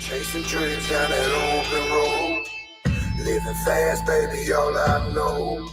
Chasing dreams down that open road. Living fast, baby, all I know.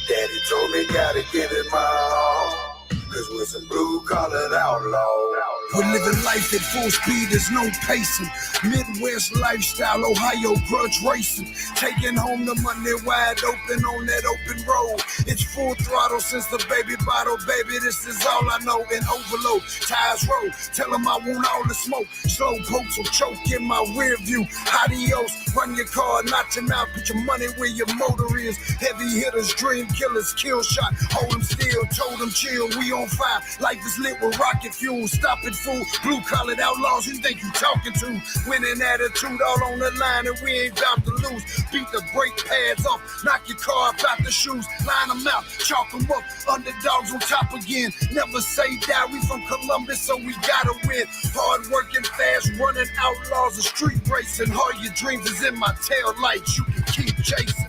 Daddy told me gotta give it my all. Cause we're some blue-collar outlaws. We're living life at full speed, there's no pacing. Midwest lifestyle, Ohio grudge racing. Taking home the money wide open on that open road. It's full throttle since the baby bottle, baby, this is all I know. And overload, tires roll, tell them I want all the smoke. Slow pokes will choke in my rear view. Adios, run your car, not your mouth, put your money where your motor is. Heavy hitters, dream killers, kill shot, hold them still, told them chill, we on fire. Life is lit with rocket fuel, stop it fool. Blue-collared outlaws, who you think you talking to? Winning attitude all on the line and we ain't about to lose. Beat the brake pads off, knock your car up out the shoes. Line them out, chalk them up, underdogs on top again. Never say die, we from Columbus, so we gotta win. Hard working, fast running outlaws and street racing. All your dreams is in my tail lights, you can keep chasing.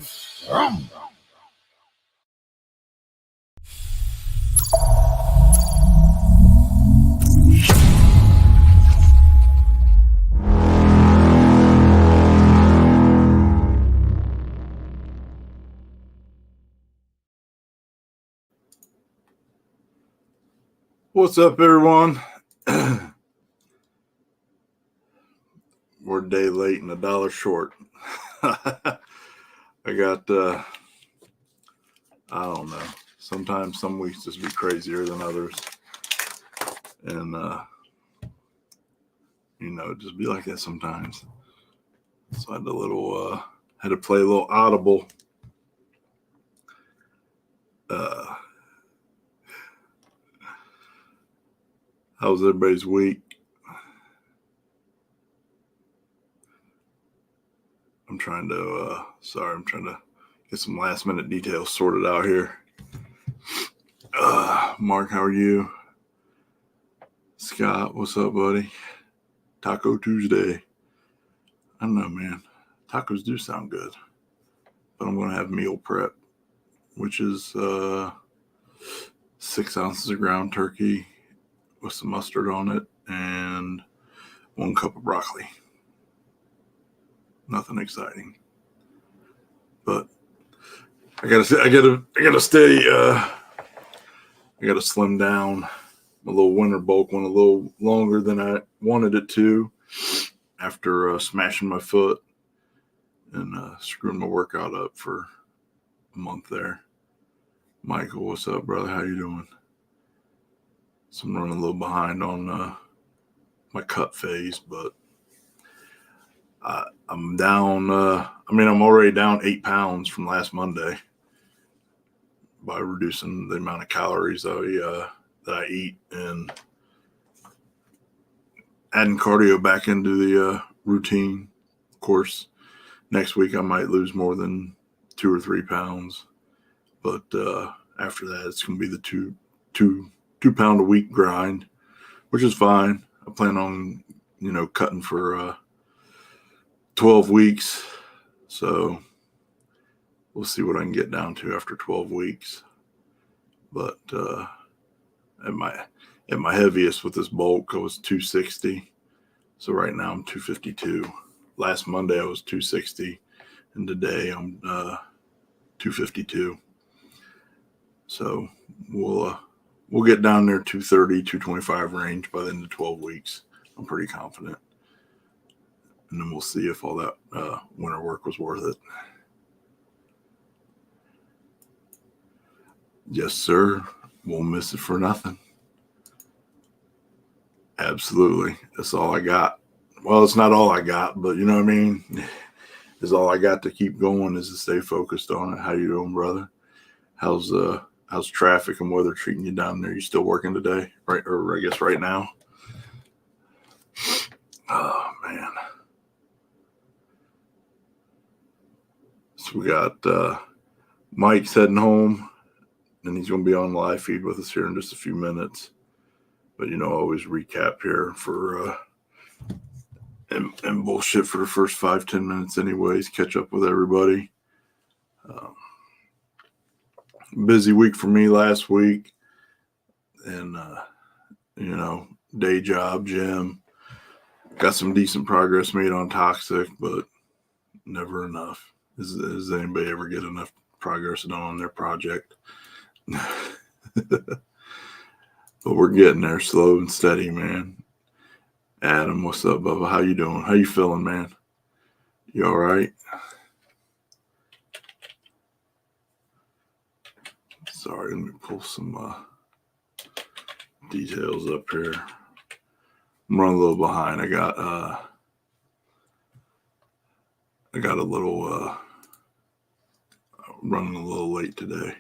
What's up, everyone? We're a day late and $1 short. I got, I don't know. Sometimes some weeks just be crazier than others. And, just be like that sometimes. So I had had to play a little audible. How was everybody's week? I'm trying to get some last minute details sorted out here. Mark, how are you? Scott, what's up, buddy? Taco Tuesday. I don't know, man. Tacos do sound good, but I'm going to have meal prep, which is 6 ounces of ground turkey with some mustard on it and 1 cup of broccoli. Nothing exciting, but I gotta slim down. My little winter bulk went a little longer than I wanted it to after smashing my foot and screwing my workout up for a month there. Michael, what's up, brother? How you doing? So I'm running a little behind on my cut phase, but I'm down. I'm already down 8 pounds from last Monday by reducing the amount of calories that I eat and adding cardio back into the routine. Of course, next week I might lose more than 2 or 3 pounds, but after that it's going to be the two pound a week grind, which is fine. I plan on, cutting for 12 weeks. So we'll see what I can get down to after 12 weeks. But at my heaviest with this bulk, I was 260. So right now I'm 252. Last Monday I was 260, and today I'm 252. So we'll get down there 230, 225 range by the end of 12 weeks. I'm pretty confident. And then we'll see if all that winter work was worth it. Yes, sir. Won't miss it for nothing. Absolutely. That's all I got. Well, it's not all I got, but you know what I mean? It's all I got to keep going is to stay focused on it. How you doing, brother? How's traffic and weather treating you down there? You still working today? Right, or I guess right now? Oh, man. So we got Mike's heading home, and he's going to be on live feed with us here in just a few minutes. But, I always recap here for and bullshit for the first 5-10 minutes anyways, catch up with everybody. Busy week for me last week, and day job, gym, got some decent progress made on Toxic, but never enough. Does anybody ever get enough progress done on their project? But we're getting there slow and steady, man. Adam, what's up, Bubba? How you doing? How you feeling, man? You all right? Sorry, let me pull some details up here. I'm running a little behind. I got a little running a little late today.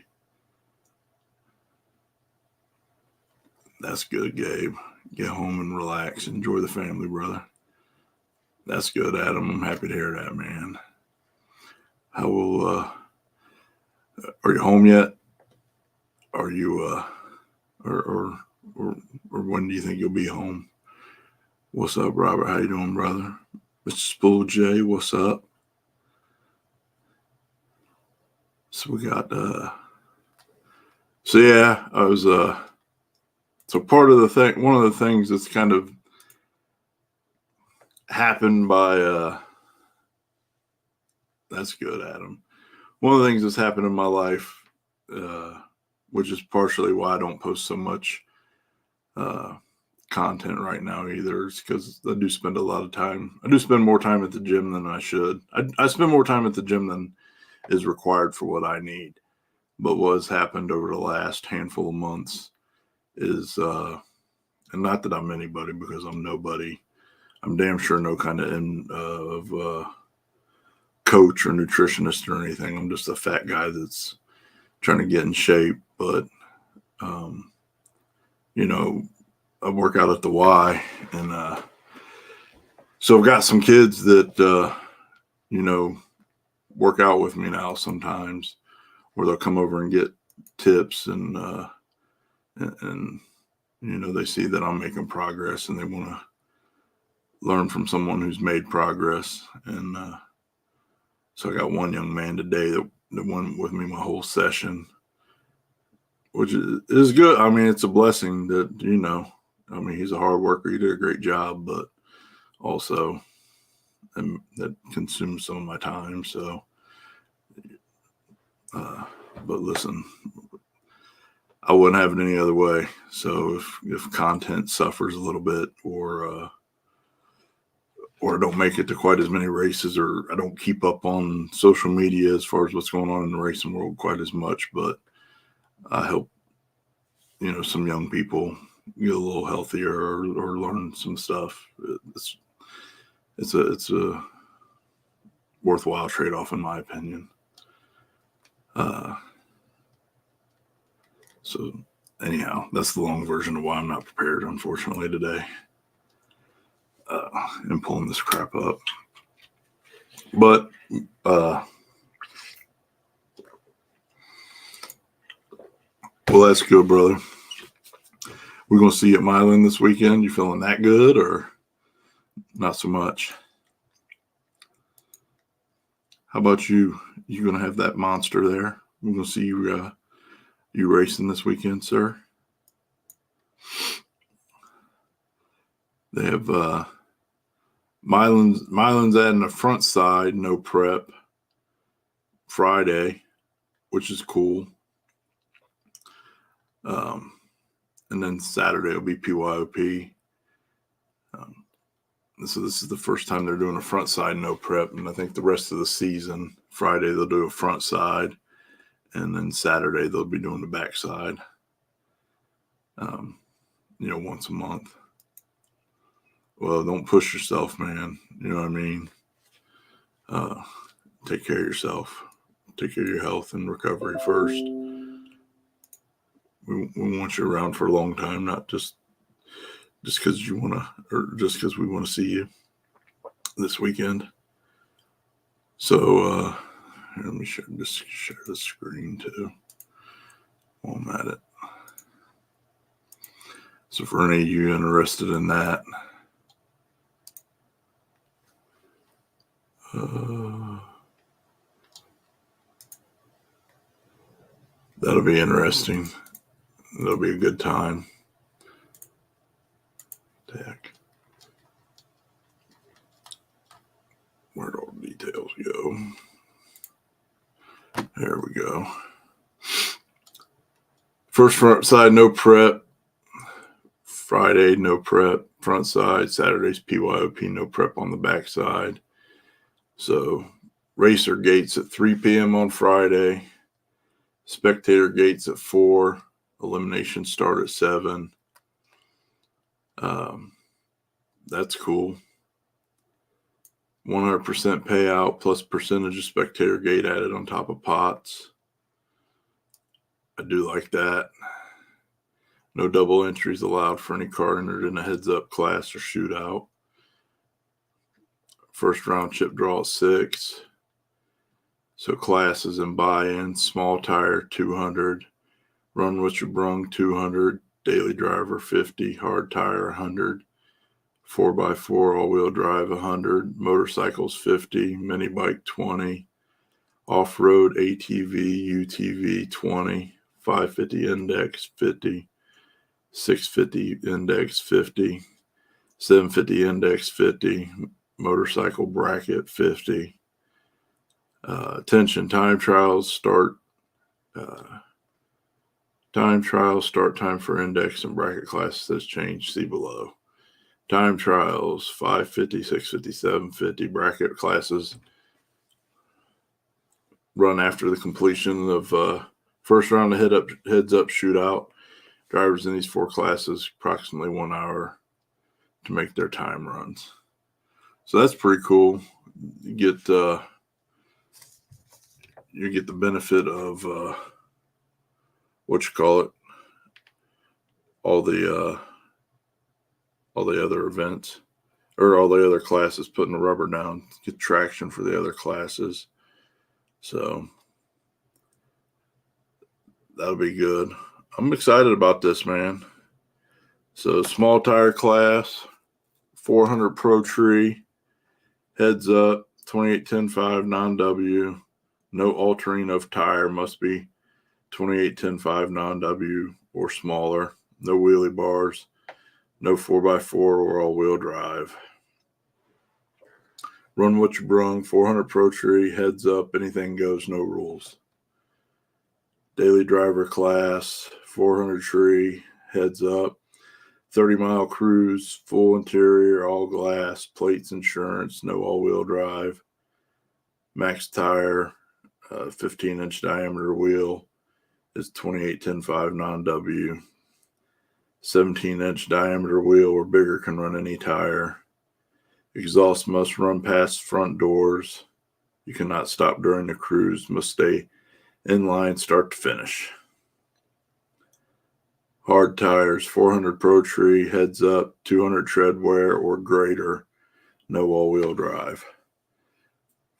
That's good, Gabe. Get home and relax. Enjoy the family, brother. That's good, Adam. I'm happy to hear that, man. How will are you home yet? Are you or when do you think you'll be home? What's up, Robert? How you doing, brother? Mr. Spool J, what's up? So we got so yeah, I was so part of the thing, one of the things that's kind of happened by that's good, Adam. One of the things that's happened in my life, which is partially why I don't post so much content right now either, is because I do spend a lot of time. I do spend more time at the gym than I should. I spend more time at the gym than is required for what I need. But what has happened over the last handful of months is, and not that I'm anybody because I'm nobody. I'm damn sure no kind of coach or nutritionist or anything. I'm just a fat guy that's trying to get in shape. But, you know, I work out at the Y, and so I've got some kids that, you know, work out with me now sometimes, where they'll come over and get tips and you know, they see that I'm making progress and they want to learn from someone who's made progress. And so I got one young man today that went with me my whole session, which is good. I mean, it's a blessing that, you know, I mean, he's a hard worker. He did a great job, but also that consumes some of my time. So, but listen, I wouldn't have it any other way. So if content suffers a little bit, or I don't make it to quite as many races, or I don't keep up on social media as far as what's going on in the racing world quite as much, but I help, you know, some young people get a little healthier or learn some stuff. It's a worthwhile trade-off in my opinion. So anyhow, that's the long version of why I'm not prepared, unfortunately, today. And pulling this crap up. But well, that's good, brother. We're gonna see you at Milan this weekend. You feeling that good or not so much? How about you? You gonna have that monster there? We're gonna see you racing this weekend, sir. They have Milan's adding a front side, no prep Friday, which is cool. And then Saturday will be PYOP. So this is the first time they're doing a front side, no prep. And I think the rest of the season, Friday they'll do a front side, and then Saturday they'll be doing the back side. You know, once a month. Well, don't push yourself, man. You know what I mean? Take care of yourself. Take care of your health and recovery first. We want you around for a long time, not just because you want to, or just because we want to see you this weekend. So here, let me share the screen too while I'm at it. So for any of you interested in that, that'll be interesting. That'll be a good time. Heck. go. There we go. First front side, no prep. Friday, no prep. Front side. Saturday's PYOP, no prep on the back side. So racer gates at 3 p.m. on Friday. Spectator gates at 4. Elimination start at 7. That's cool. 100% payout plus percentage of spectator gate added on top of pots. I do like that. No double entries allowed for any car entered in a heads-up class or shootout. First round chip draw at 6. So classes and buy-in, small tire 200, run what you brung 200, daily driver 50, hard tire 100, 4x4 all-wheel drive 100, motorcycles 50, mini bike 20, off-road ATV, UTV 20, 550 index 50, 650 index 50, 750 index 50, motorcycle bracket 50. Attention, time trials start time for index and bracket classes has changed. See below. Time trials 550, 650, 750. Bracket classes run after the completion of first round of heads up shootout. Drivers in these 4 classes approximately 1 hour to make their time runs. So that's pretty cool. You get the benefit of all the other events or all the other classes, putting the rubber down, get traction for the other classes. So that'll be good. I'm excited about this, man. So small tire class, 400 Pro Tree, heads up, 28-10-5 non-W. No altering of tire, must be 28-10-5 non-W or smaller. No wheelie bars. No 4x4 or all-wheel drive. Run what you brung, 400 Pro Tree, heads up, anything goes, no rules. Daily driver class, 400 Tree, heads up, 30-mile cruise, full interior, all glass, plates, insurance, no all-wheel drive. Max tire, 15-inch diameter wheel is 28-10-5 non-W. 17-inch diameter wheel or bigger can run any tire. Exhaust must run past front doors. You cannot stop during the cruise. Must stay in line start to finish. Hard tires, 400 Pro Tree, heads up, 200 tread wear or greater. No all-wheel drive.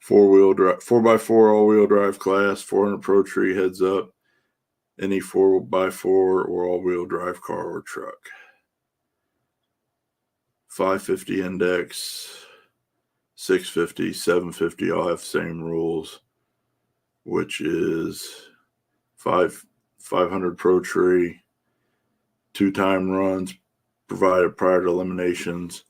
4x4 all-wheel drive class, 400 Pro Tree, heads up, any 4x4 or all-wheel drive car or truck. 550 index, 650, 750 all have the same rules, which is 500 Pro Tree, 2-time runs provided prior to eliminations.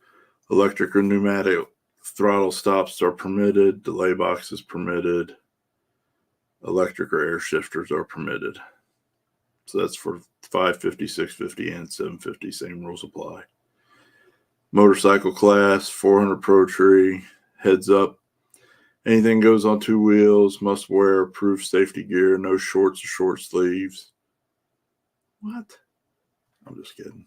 Electric or pneumatic throttle stops are permitted. Delay boxes permitted. Electric or air shifters are permitted. So that's for 550, 650, and 750. Same rules apply. Motorcycle class, 400 Pro Tree, heads up. Anything goes on 2 wheels, must wear approved safety gear, no shorts or short sleeves. What? I'm just kidding.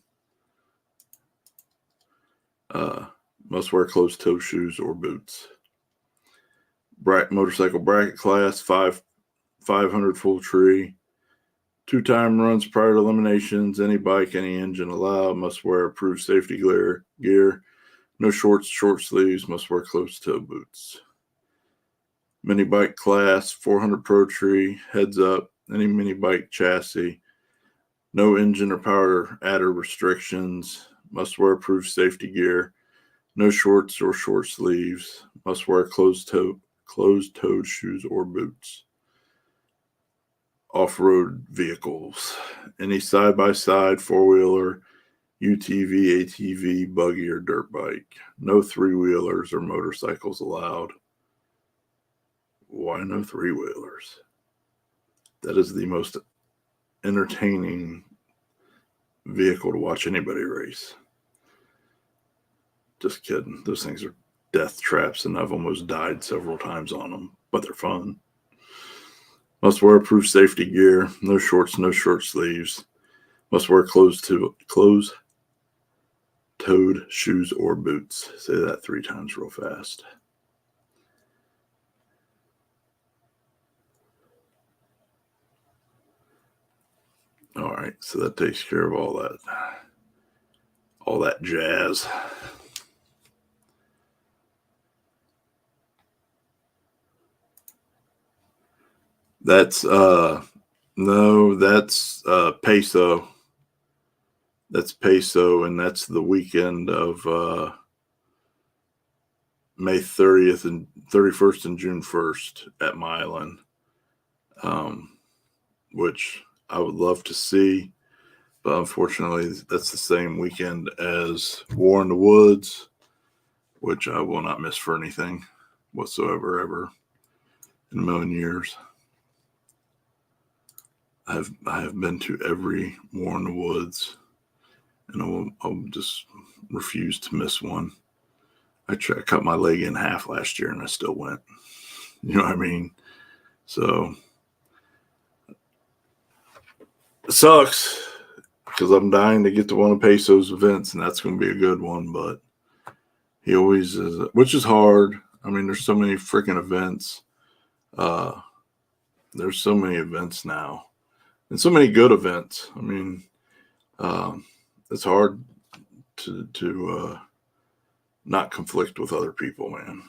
Must wear closed-toe shoes or boots. Motorcycle bracket class, 500 full tree. 2-time runs prior to eliminations. Any bike, any engine allowed. Must wear approved safety gear. No shorts, short sleeves. Must wear closed-toe boots. Mini bike class, 400 Pro Tree. Heads up. Any mini bike chassis. No engine or power adder restrictions. Must wear approved safety gear. No shorts or short sleeves. Must wear closed-toed shoes or boots. Off-road vehicles. Any side-by-side, 4-wheeler, UTV, ATV, buggy, or dirt bike. No 3-wheelers or motorcycles allowed. why no three-wheelers? That is the most entertaining vehicle to watch anybody race. Just kidding. Those things are death traps, and I've almost died several times on them, but they're fun. Must wear proof safety gear. No shorts, no short sleeves. Must wear closed-toed shoes or boots. Say that 3 times real fast. All right, so that takes care of all that jazz. That's peso. That's peso, and that's the weekend of May 30th and 31st and June 1st at Milan, which I would love to see, but unfortunately that's the same weekend as War in the Woods, which I will not miss for anything whatsoever, ever in a million years. I have been to every War in the Woods, and I'll just refuse to miss one. I cut my leg in half last year, and I still went. You know what I mean? So it sucks because I'm dying to get to one of Peso's events, and that's going to be a good one. But he always is, which is hard. I mean, there's so many freaking events. There's so many events now, and so many good events. I mean, it's hard to not conflict with other people, man.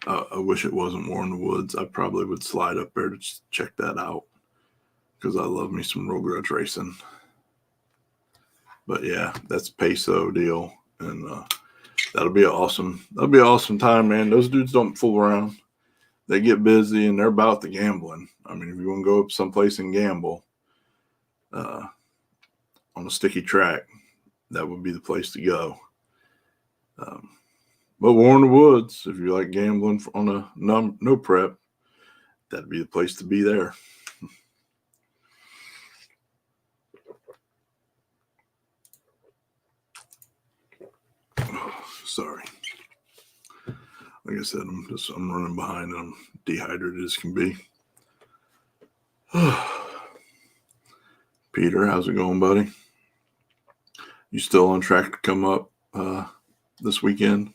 I wish it wasn't War in the Woods. I probably would slide up there to check that out because I love me some road grudge racing. But yeah, that's peso deal, and that'll be awesome. That'll be an awesome time, man. Those dudes don't fool around. They get busy and they're about the gambling. I mean, if you want to go up someplace and gamble on a sticky track, that would be the place to go. But War in the Woods, if you like gambling on a no prep, that'd be the place to be there. Oh, sorry. Like I said, I'm running behind and I'm dehydrated as can be. Peter, how's it going, buddy? You still on track to come up this weekend?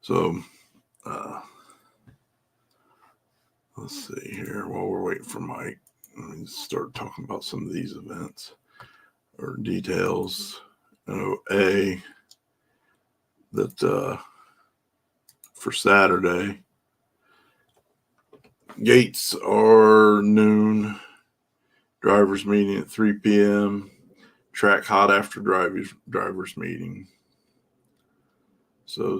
So, let's see here. While we're waiting for Mike, let me start talking about some of these events or details. That for Saturday, gates are noon, drivers meeting at 3 p.m., track hot after drivers meeting. So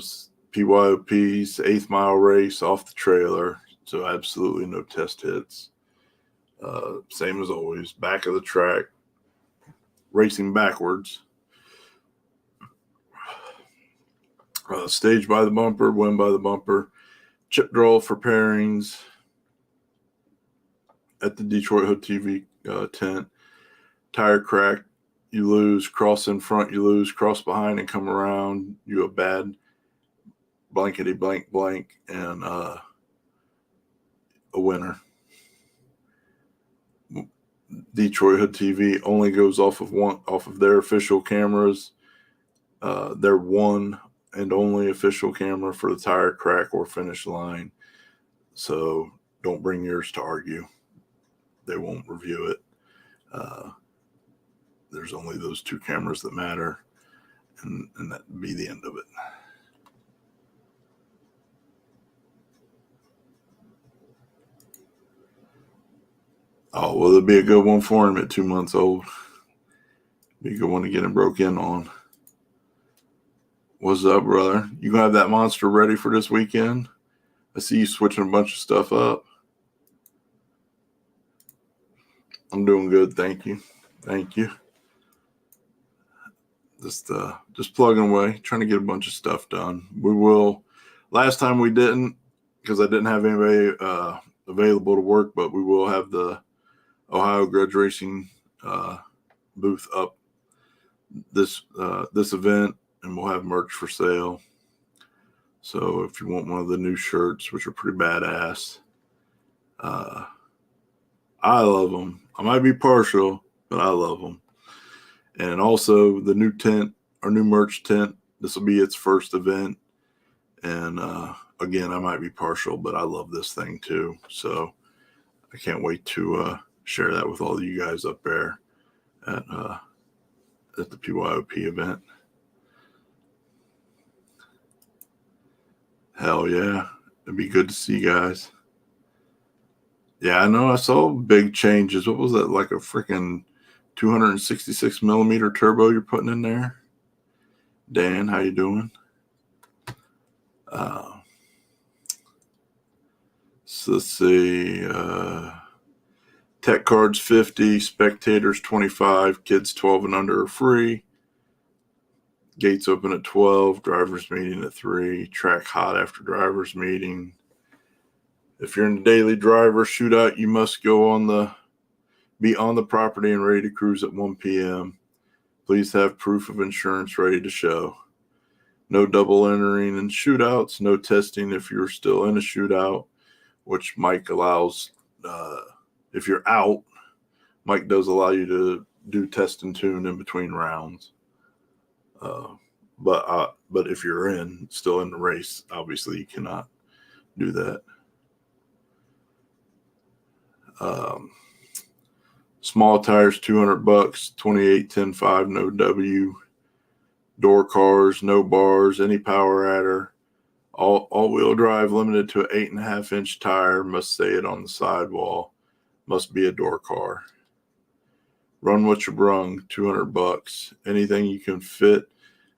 PYOP's 8th mile race off the trailer, so absolutely no test hits. Same as always, back of the track, racing backwards. Stage by the bumper, win by the bumper, chip draw for pairings at the DetroitHood TV tent. Tire crack, you lose. Cross in front, you lose. Cross behind and come around, you a bad blankety blank blank, and a winner. DetroitHood TV only goes off of their official cameras. Their one and only official camera for the tire crack or finish line. So don't bring yours to argue. They won't review it. There's only those 2 cameras that matter, and that'd be the end of it. Oh, well, it'd be a good one for him at 2 months old. Be a good one to get him broke in on. What's up, brother? You gonna have that monster ready for this weekend? I see you switching a bunch of stuff up. I'm doing good, thank you. Thank you. Just plugging away, trying to get a bunch of stuff done. We will Last time we didn't because I didn't have anybody available to work, but we will have the Ohio Grudge Racing booth up this event, and we'll have merch for sale. So if you want one of the new shirts, which are pretty badass, I love them. I might be partial, but I love them. And also the new tent, our new merch tent, this will be its first event. And again, I might be partial, but I love this thing too. So I can't wait to share that with all of you guys up there at the PYOP event. Hell yeah. It'd be good to see you guys. Yeah, I know. I saw big changes. What was that? Like a freaking 266 millimeter turbo you're putting in there? Dan, how you doing? So let's see. Tech cards 50, spectators 25, kids 12 and under are free. Gates open at 12, drivers meeting at 3, track hot after drivers meeting. If you're in the daily driver shootout, you must be on the property and ready to cruise at 1 p.m. Please have proof of insurance ready to show. No double entering in shootouts, no testing if you're still in a shootout, which Mike allows. If you're out, Mike does allow you to do test and tune in between rounds. But if you're still in the race, obviously you cannot do that. Small tires, $200, 28, 10, 5, no W. Door cars, no bars, any power adder. All-wheel drive limited to an 8.5-inch tire. Must stay it on the sidewall. Must be a door car. Run what you brung, $200. Anything you can fit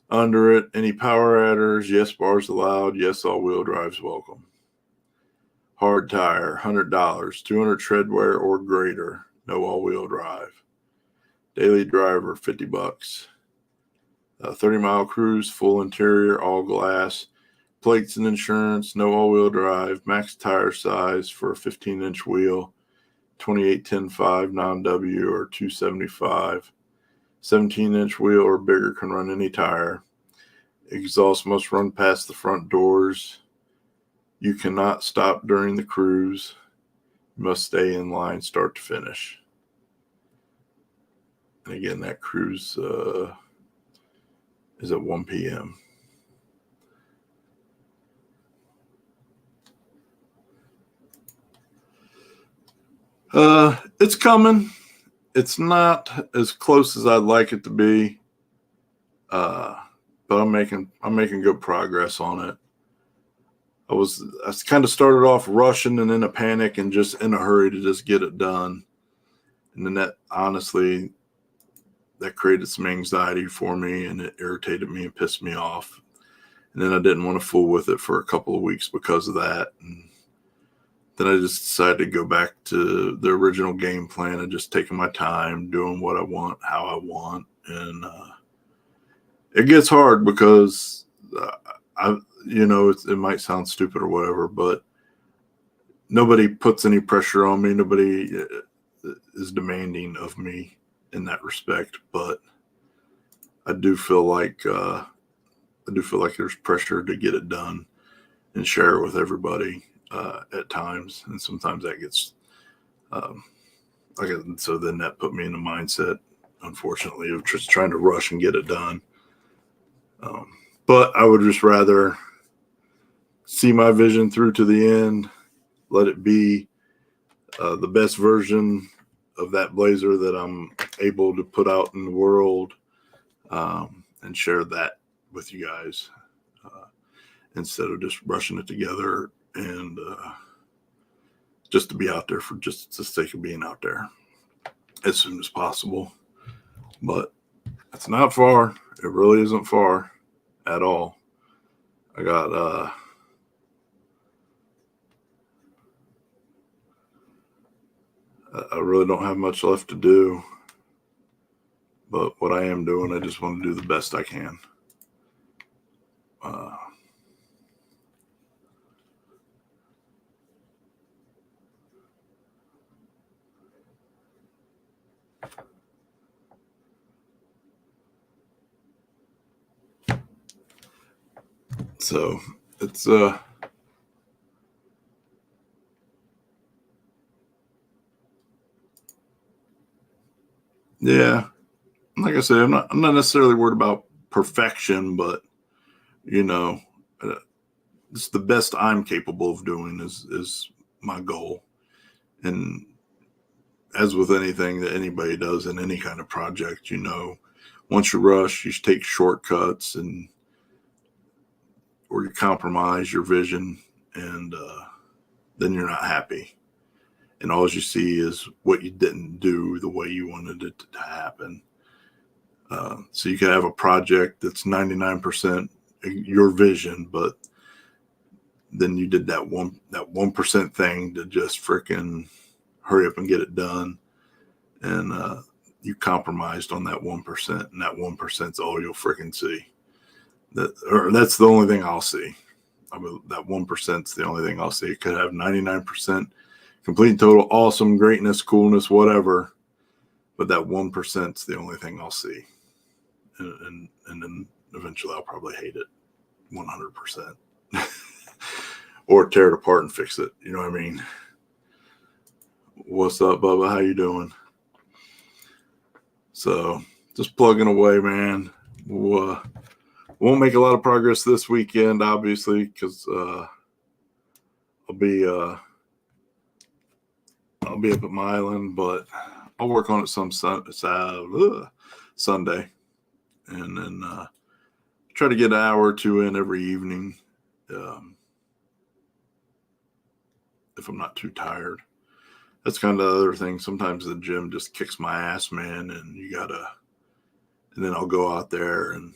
under it. Any power adders, yes, bars allowed. Yes, all-wheel drives welcome. Hard tire, $100, 200 tread wear or greater. No all-wheel drive. Daily driver, $50. 30-mile cruise, full interior, all glass. Plates and insurance, no all-wheel drive. Max tire size for a 15-inch wheel, 28, 10, 5, non-W or 275. 17-inch wheel or bigger can run any tire. Exhaust must run past the front doors. You cannot stop during the cruise. You must stay in line start to finish. And again, that cruise is at 1 p.m. It's coming. It's not as close as I'd like it to be. But I'm making good progress on it. I kind of started off rushing and in a panic and just in a hurry to just get it done. And then that created some anxiety for me, and it irritated me and pissed me off. And then I didn't want to fool with it for a couple of weeks because of that. And then I just decided to go back to the original game plan and just taking my time, doing what I want, how I want. And it gets hard because it might sound stupid or whatever, but nobody puts any pressure on me. Nobody is demanding of me in that respect, but I do feel like there's pressure to get it done and share it with everybody at times, and sometimes that gets so then that put me in the mindset, unfortunately, of just trying to rush and get it done. But I would just rather see my vision through to the end, let it be the best version of that Blazer that I'm able to put out in the world, and share that with you guys instead of just rushing it together and just to be out there for just the sake of being out there as soon as possible. But it's not far. It really isn't far at all. I really don't have much left to do, but what I am doing, I just want to do the best I can. So it's yeah, like I said, I'm not necessarily worried about perfection, but you know, it's the best I'm capable of doing is my goal. And as with anything that anybody does in any kind of project, you know, once you rush, you take shortcuts or you compromise your vision, and then you're not happy. And all you see is what you didn't do the way you wanted it to happen. So you could have a project that's 99% your vision, but then you did that 1% thing to just freaking hurry up and get it done. And you compromised on that 1%, and that 1%'s all you'll freaking see. That's the only thing I'll see. I mean, that 1%'s the only thing I'll see. It could have 99% complete and total awesome, greatness, coolness, whatever, but that 1%'s the only thing I'll see. And then eventually I'll probably hate it 100%. Or tear it apart and fix it. You know what I mean? What's up, Bubba? How you doing? So just plugging away, man. Won't make a lot of progress this weekend, obviously, because I'll be up at Milan, but I'll work on it some Sunday, and then try to get an hour or two in every evening, if I'm not too tired. That's kind of the other thing. Sometimes the gym just kicks my ass, man, and and then I'll go out there and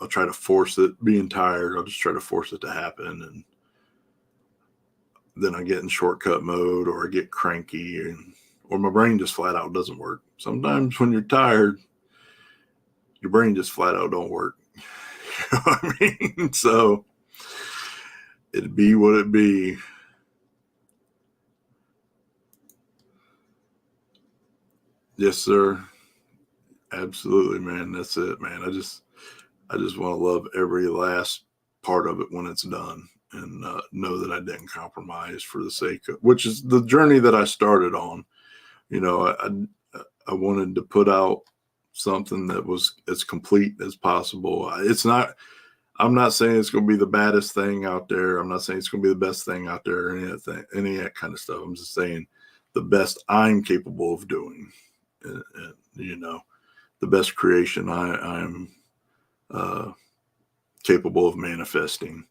I'll try to force it. Being tired, I'll just try to force it to happen, and then I get in shortcut mode, or I get cranky, or my brain just flat out doesn't work. Sometimes when you're tired, your brain just flat out don't work. You know what I mean? So it'd be what it be. Yes, sir. Absolutely, man. That's it, man. I just want to love every last part of it when it's done, and know that I didn't compromise for the sake of, which is the journey that I started on. You know, I wanted to put out something that was as complete as possible. I'm not saying it's going to be the baddest thing out there. I'm not saying it's going to be the best thing out there, or any of that kind of stuff. I'm just saying the best I'm capable of doing, and you know, the best creation I'm capable of manifesting.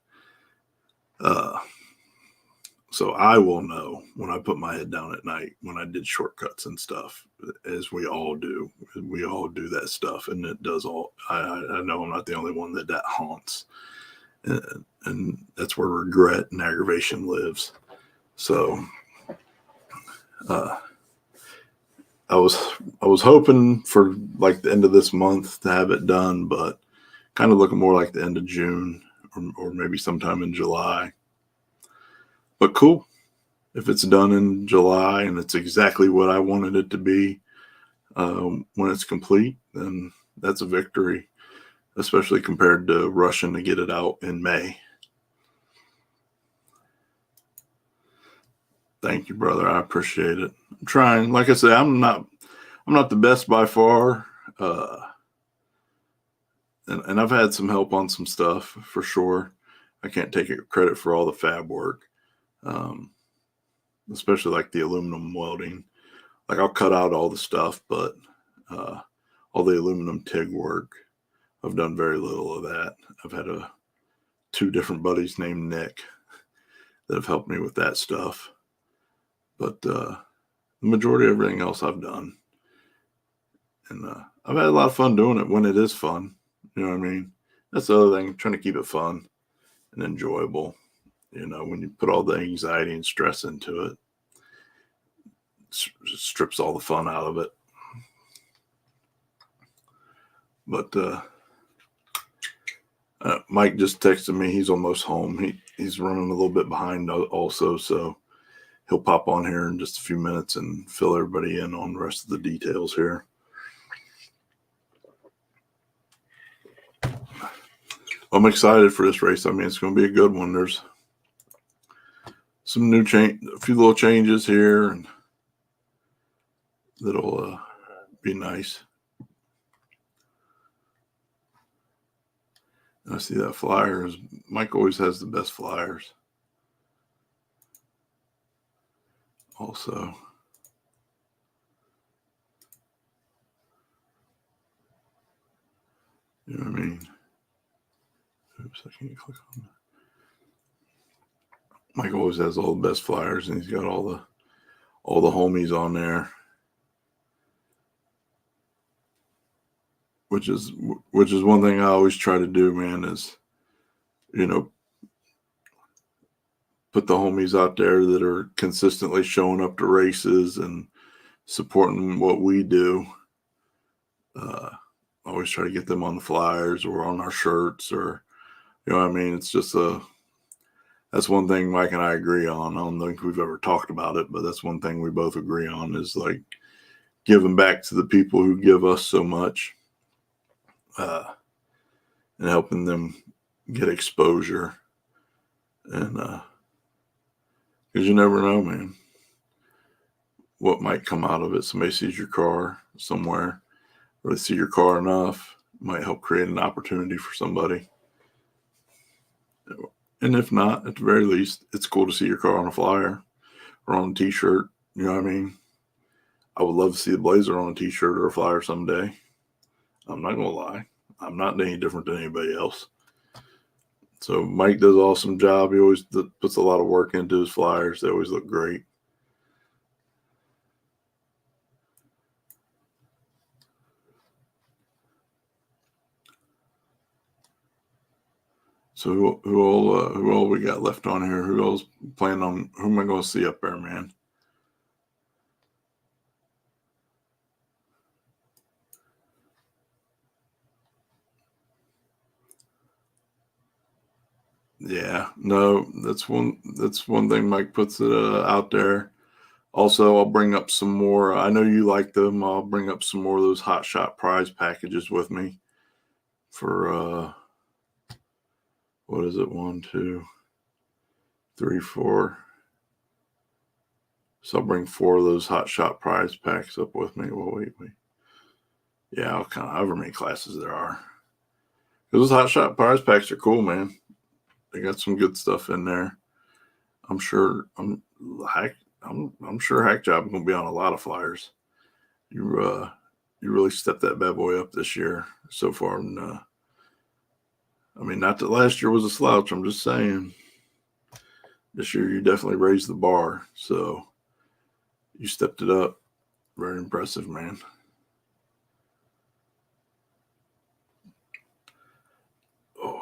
So I will know when I put my head down at night, when I did shortcuts and stuff, as we all do. We all do that stuff, and it does all. I know I'm not the only one that haunts, and that's where regret and aggravation lives. So I was hoping for like the end of this month to have it done, but kind of looking more like the end of June, or maybe sometime in July. But cool. If it's done in July and it's exactly what I wanted it to be when it's complete, then that's a victory, especially compared to rushing to get it out in May. Thank you, brother. I appreciate it. I'm trying. Like I said, I'm not the best by far. And I've had some help on some stuff for sure. I can't take credit for all the fab work. Especially like the aluminum welding. Like I'll cut out all the stuff, but all the aluminum TIG work, I've done very little of that. I've had two different buddies named Nick that have helped me with that stuff. But the majority of everything else I've done. And I've had a lot of fun doing it when it is fun. You know what I mean? That's the other thing, trying to keep it fun and enjoyable. You know, when you put all the anxiety and stress into it, it strips all the fun out of it. But Mike just texted me. He's almost home. He's running a little bit behind also, so he'll pop on here in just a few minutes and fill everybody in on the rest of the details here. I'm excited for this race. I mean, it's going to be a good one. There's some new change, a few little changes here, and that'll be nice. I see that flyers. Mike always has the best flyers. Also, you know what I mean? Oops, I can't click on that. Mike always has all the best flyers, and he's got all the homies on there, which is one thing I always try to do, man, is, you know, put the homies out there that are consistently showing up to races and supporting what we do. I always try to get them on the flyers or on our shirts, or, you know what I mean? It's just that's one thing Mike and I agree on. I don't think we've ever talked about it, but that's one thing we both agree on, is like giving back to the people who give us so much, and helping them get exposure. And because you never know, man, what might come out of it. Somebody sees your car somewhere, or they see your car enough, might help create an opportunity for somebody. And if not, at the very least, it's cool to see your car on a flyer or on a t-shirt. You know what I mean? I would love to see the Blazer on a t-shirt or a flyer someday. I'm not going to lie. I'm not any different than anybody else. So Mike does an awesome job. He always puts a lot of work into his flyers. They always look great. So who all we got left on here? Who else planning on? Who am I going to see up there, man? Yeah, no, that's one thing Mike puts it out there. Also, I'll bring up some more. I know you like them. I'll bring up some more of those Hot Shot prize packages with me for what is it? 1, 2, 3, 4. So I'll bring 4 of those Hot Shot prize packs up with me. Well, wait. Yeah, I'll count however many classes there are. Those Hot Shot prize packs are cool, man. They got some good stuff in there. I'm sure Hack Job is going to be on a lot of flyers. You really stepped that bad boy up this year so far. And I mean, not that last year was a slouch. I'm just saying this year you definitely raised the bar. So you stepped it up. Very impressive, man. Oh.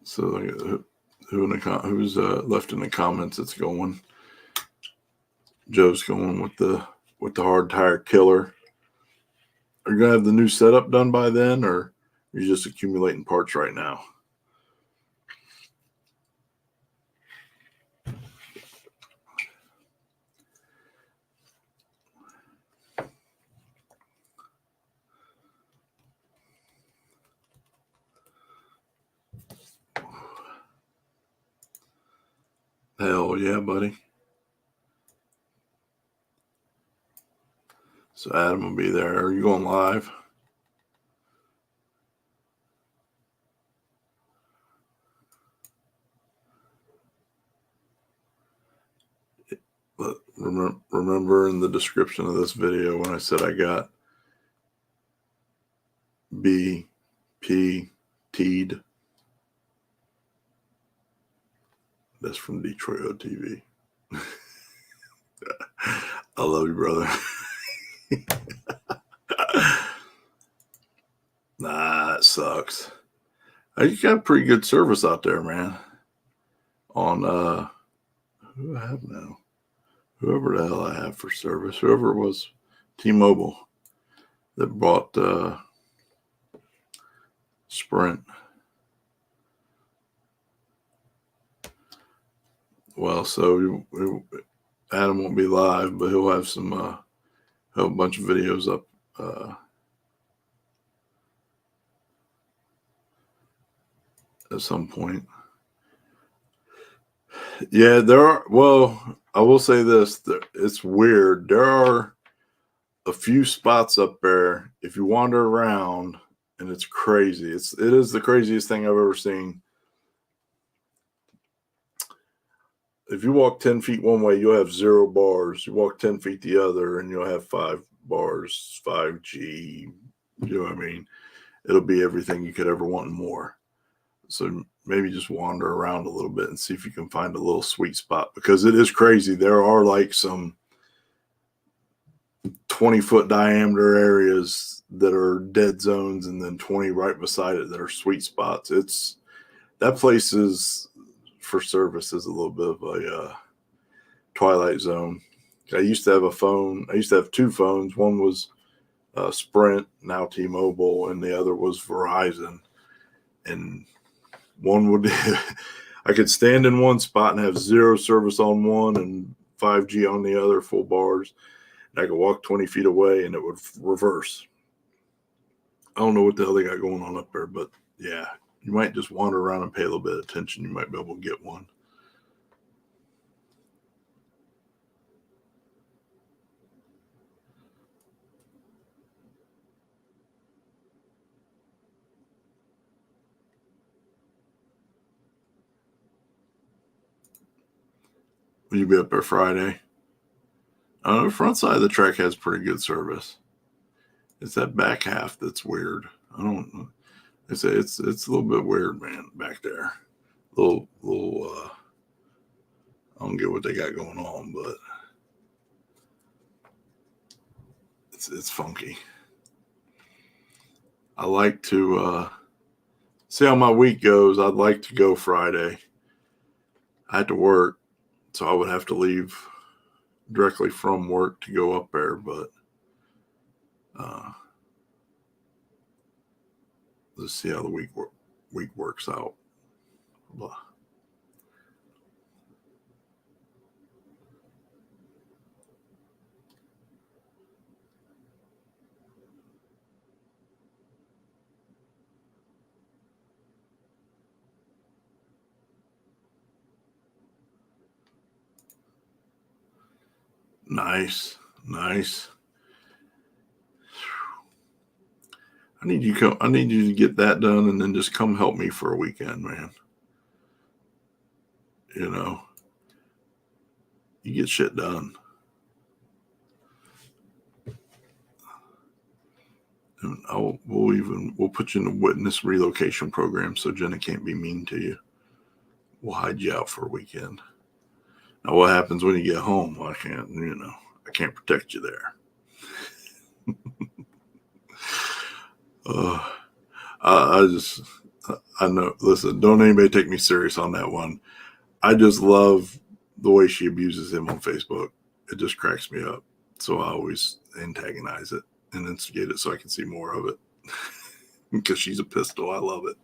So who's left in the comments that's going? Joe's going with the hard tire killer. Are you gonna have the new setup done by then, or are you just accumulating parts right now? Hell yeah, buddy. So Adam will be there. Are you going live? But remember in the description of this video when I said I got BPT'd? That's from DetroitHood TV. I love you, brother. Nah, it sucks. You got pretty good service out there, man. On who I have now? Whoever the hell I have for service, whoever it was, T-Mobile that bought Sprint. Well, so Adam won't be live, but he'll have some he'll have a bunch of videos up at some point. Yeah, there are. Well, I will say this: it's weird. There are a few spots up there. If you wander around, and it's crazy. It is the craziest thing I've ever seen. If you walk 10 feet one way, you'll have 0 bars. You walk 10 feet the other, and you'll have 5 bars, 5G. You know what I mean? It'll be everything you could ever want and more. So maybe just wander around a little bit and see if you can find a little sweet spot, because it is crazy. There are like some 20-foot diameter areas that are dead zones, and then 20 right beside it that are sweet spots. That place is, for service, is a little bit of a twilight zone. I used to have a phone. I used to have 2 phones. One was Sprint, now T-Mobile, and the other was Verizon. And one would, I could stand in one spot and have 0 service on one and 5G on the other, full bars. And I could walk 20 feet away and it would reverse. I don't know what the hell they got going on up there, but yeah, you might just wander around and pay a little bit of attention. You might be able to get one. Will you be up there Friday? The front side of the track has pretty good service. It's that back half that's weird. I don't know. It's a little bit weird, man, back there. Little I don't get what they got going on, but it's funky. I like to see how my week goes. I'd like to go Friday. I had to work, so I would have to leave directly from work to go up there, but let's see how the week works out. Blah. Nice. I need you to get that done, and then just come help me for a weekend, man. You know, you get shit done. And we'll put you in a witness relocation program so Jenna can't be mean to you. We'll hide you out for a weekend. Now, what happens when you get home? Well, I can't protect you there. I know. Listen, don't anybody take me serious on that one. I just love the way she abuses him on Facebook. It just cracks me up. So I always antagonize it and instigate it so I can see more of it. Because she's a pistol. I love it.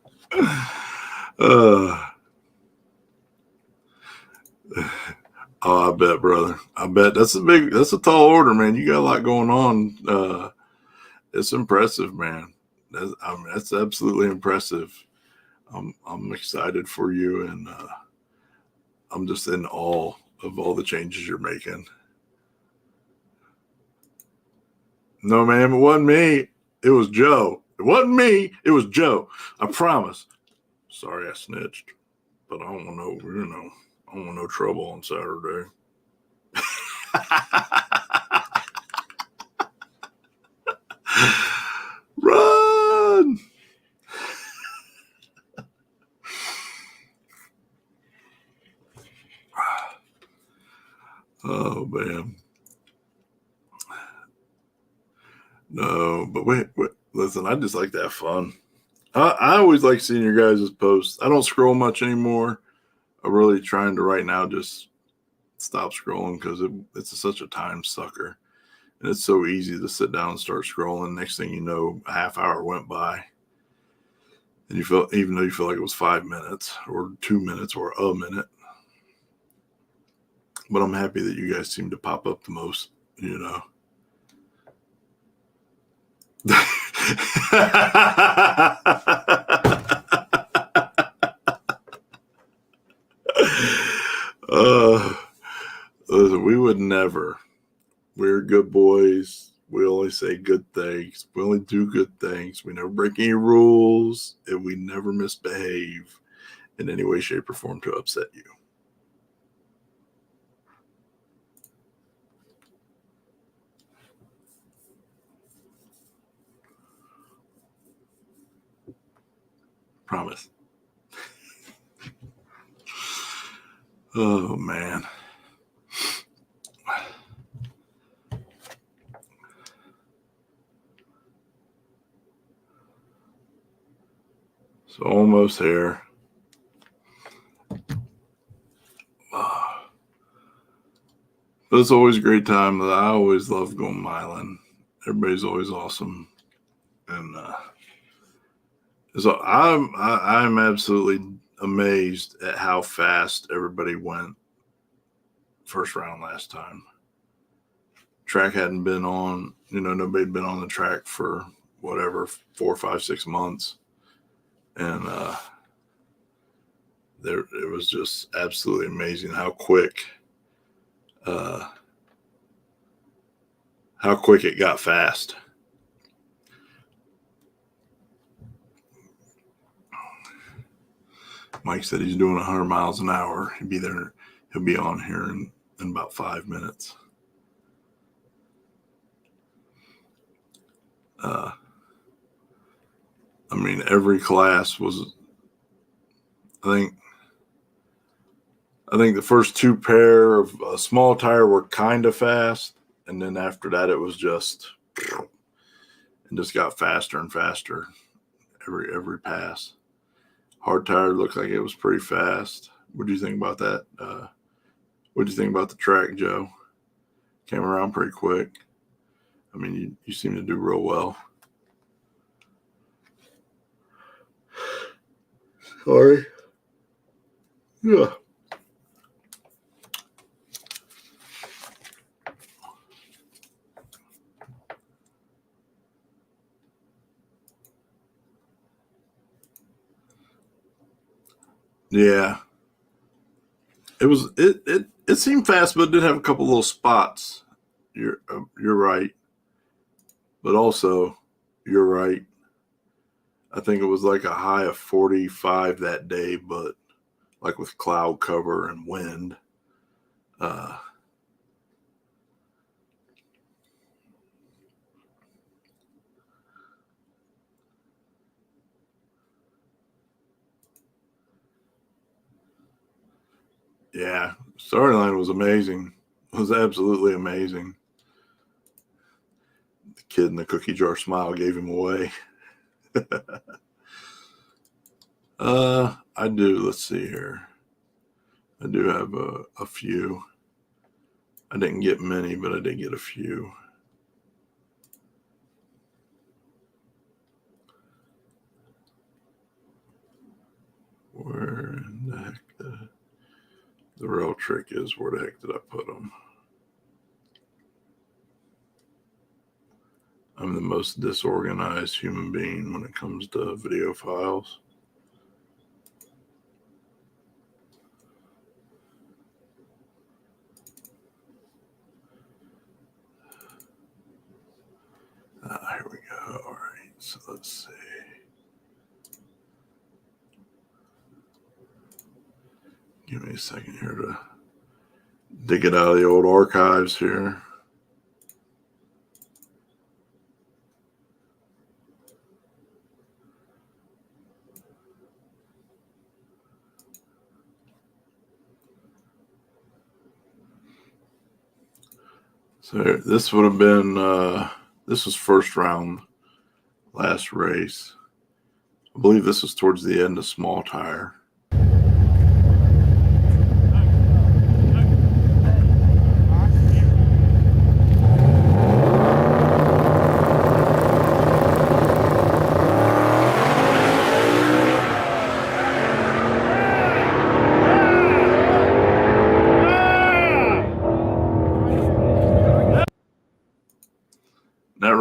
Oh, I bet, brother. I bet that's a tall order, man. You got a lot going on. It's impressive, man. That's absolutely impressive. I'm excited for you, and I'm just in awe of all the changes you're making. No, man, it wasn't me. It was Joe. It wasn't me. It was Joe. I promise. Sorry, I snitched, but I don't want no trouble on Saturday. Run! Oh, man. No, but wait. Listen, I just like to have fun. I always like seeing your guys' posts. I don't scroll much anymore. I'm really trying to right now just stop scrolling because it's such a time sucker. And it's so easy to sit down and start scrolling. Next thing you know, a half hour went by. And even though you feel like it was 5 minutes or 2 minutes or a minute. But I'm happy that you guys seem to pop up the most, you know. Listen, we would never. We're good boys. We only say good things. We only do good things. We never break any rules, and we never misbehave in any way, shape, or form to upset you. Promise. Oh, man. So almost here. But it's always a great time. I always love going Milan. Everybody's always awesome. And so I'm absolutely amazed at how fast everybody went first round last time. Track hadn't been on, nobody had been on the track for whatever, 4, 5, 6 months. And it was just absolutely amazing how quick it got fast. Mike said he's doing 100 miles an hour. He'll be on here in about 5 minutes. I mean, every class was, I think the first 2 pair of small tire were kind of fast. And then after that, it was just got faster and faster every pass. Hard tire looked like it was pretty fast. What do you think about that? What do you think about the track, Joe? Came around pretty quick. I mean, you seem to do real well. Sorry. Yeah. Yeah. It seemed fast, but it did have a couple little spots. You're right. But also, you're right. I think it was like a high of 45 that day, but like with cloud cover and wind. Yeah, storyline was amazing. It was absolutely amazing. The kid in the cookie jar smile gave him away. I do. Let's see here. I do have a few. I didn't get many, but I did get a few. Where in the heck the real trick is? Where the heck did I put them? I'm the most disorganized human being when it comes to video files. Here we go. All right, so let's see. Give me a second here to dig it out of the old archives here. So this would have been, this was first round, last race. I believe this was towards the end of small tire.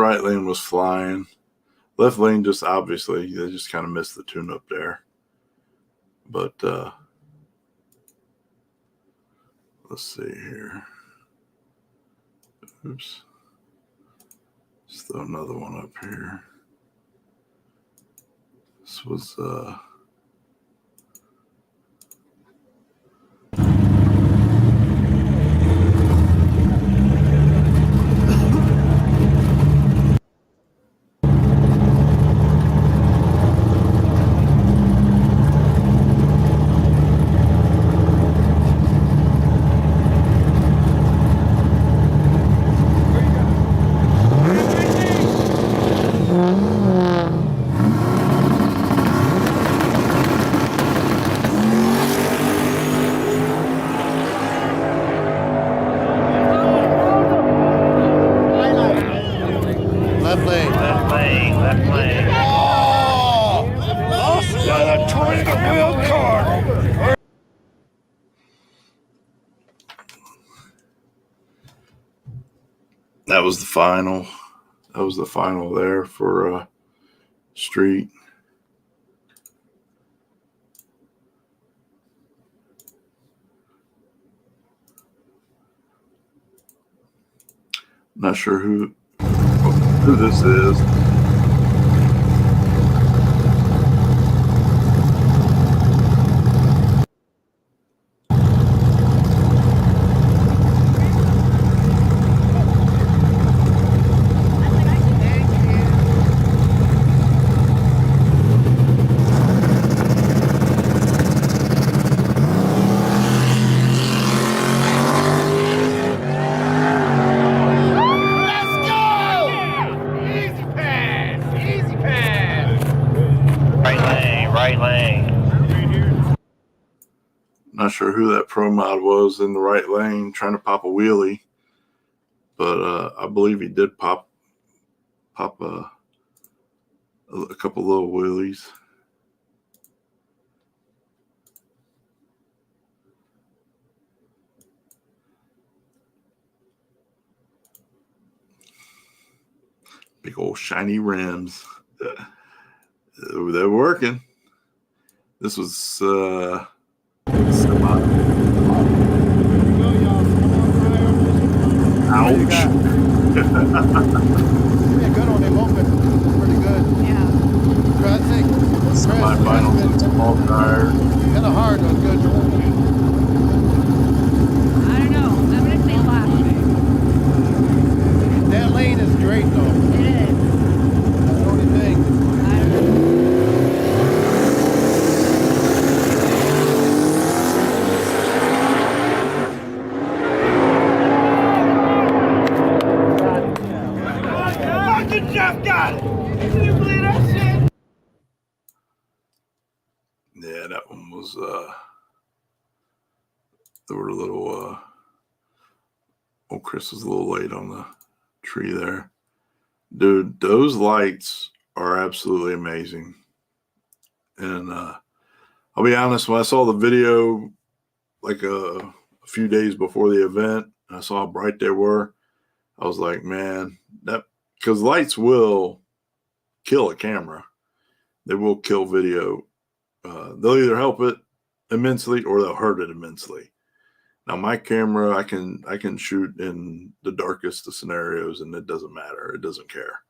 right lane was flying. Left lane, just obviously, they just kind of missed the tune up there. But let's see here. Oops. Let's throw another one up here. This was that was the final. That was the final there for Street. Not sure who this is. Not sure who that pro mod was in the right lane trying to pop a wheelie, but I believe he did pop a couple little wheelies. Big old shiny rims. They're working. This was ouch. Yeah, good on him open. Pretty good. Yeah. I think semi-finals small tire. Kind of hard on good. I don't know. I'm gonna say last. That lane is great though. It is. That's the only thing. I don't know. Jeff got it. Can you believe that shit? Yeah, that one was there were a little oh, Chris was a little late on the tree there. Dude, those lights are absolutely amazing. And I'll be honest, when I saw the video like a few days before the event, and I saw how bright they were, I was like, man, that because lights will kill a camera. They will kill video. They'll either help it immensely or they'll hurt it immensely. Now, my camera, I can shoot in the darkest of scenarios, and it doesn't matter. It doesn't care.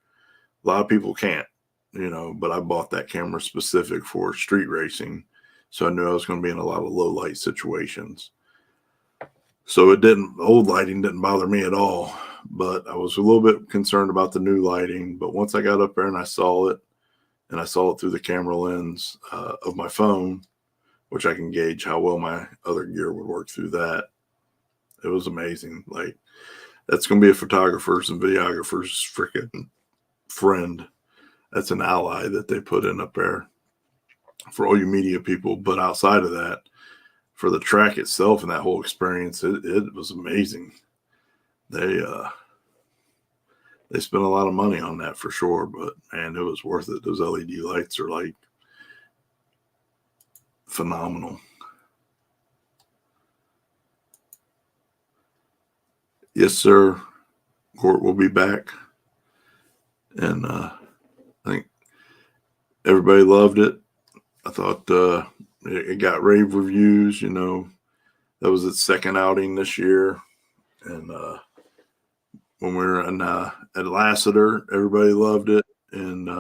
A lot of people can't, but I bought that camera specific for street racing, so I knew I was going to be in a lot of low light situations. So old lighting didn't bother me at all, but I was a little bit concerned about the new lighting. But once I got up there and I saw it through the camera lens of my phone, which I can gauge how well my other gear would work through that, it was amazing. Like, that's going to be a photographer's and videographer's freaking friend. That's an ally that they put in up there for all you media people. But outside of that, for the track itself and that whole experience, it was amazing. They spent a lot of money on that for sure, but man, it was worth it. Those LED lights are like phenomenal. Yes, sir. Gort will be back. And I think everybody loved it. I thought it got rave reviews. You know, that was its second outing this year. And when we were at Lassiter, everybody loved it. And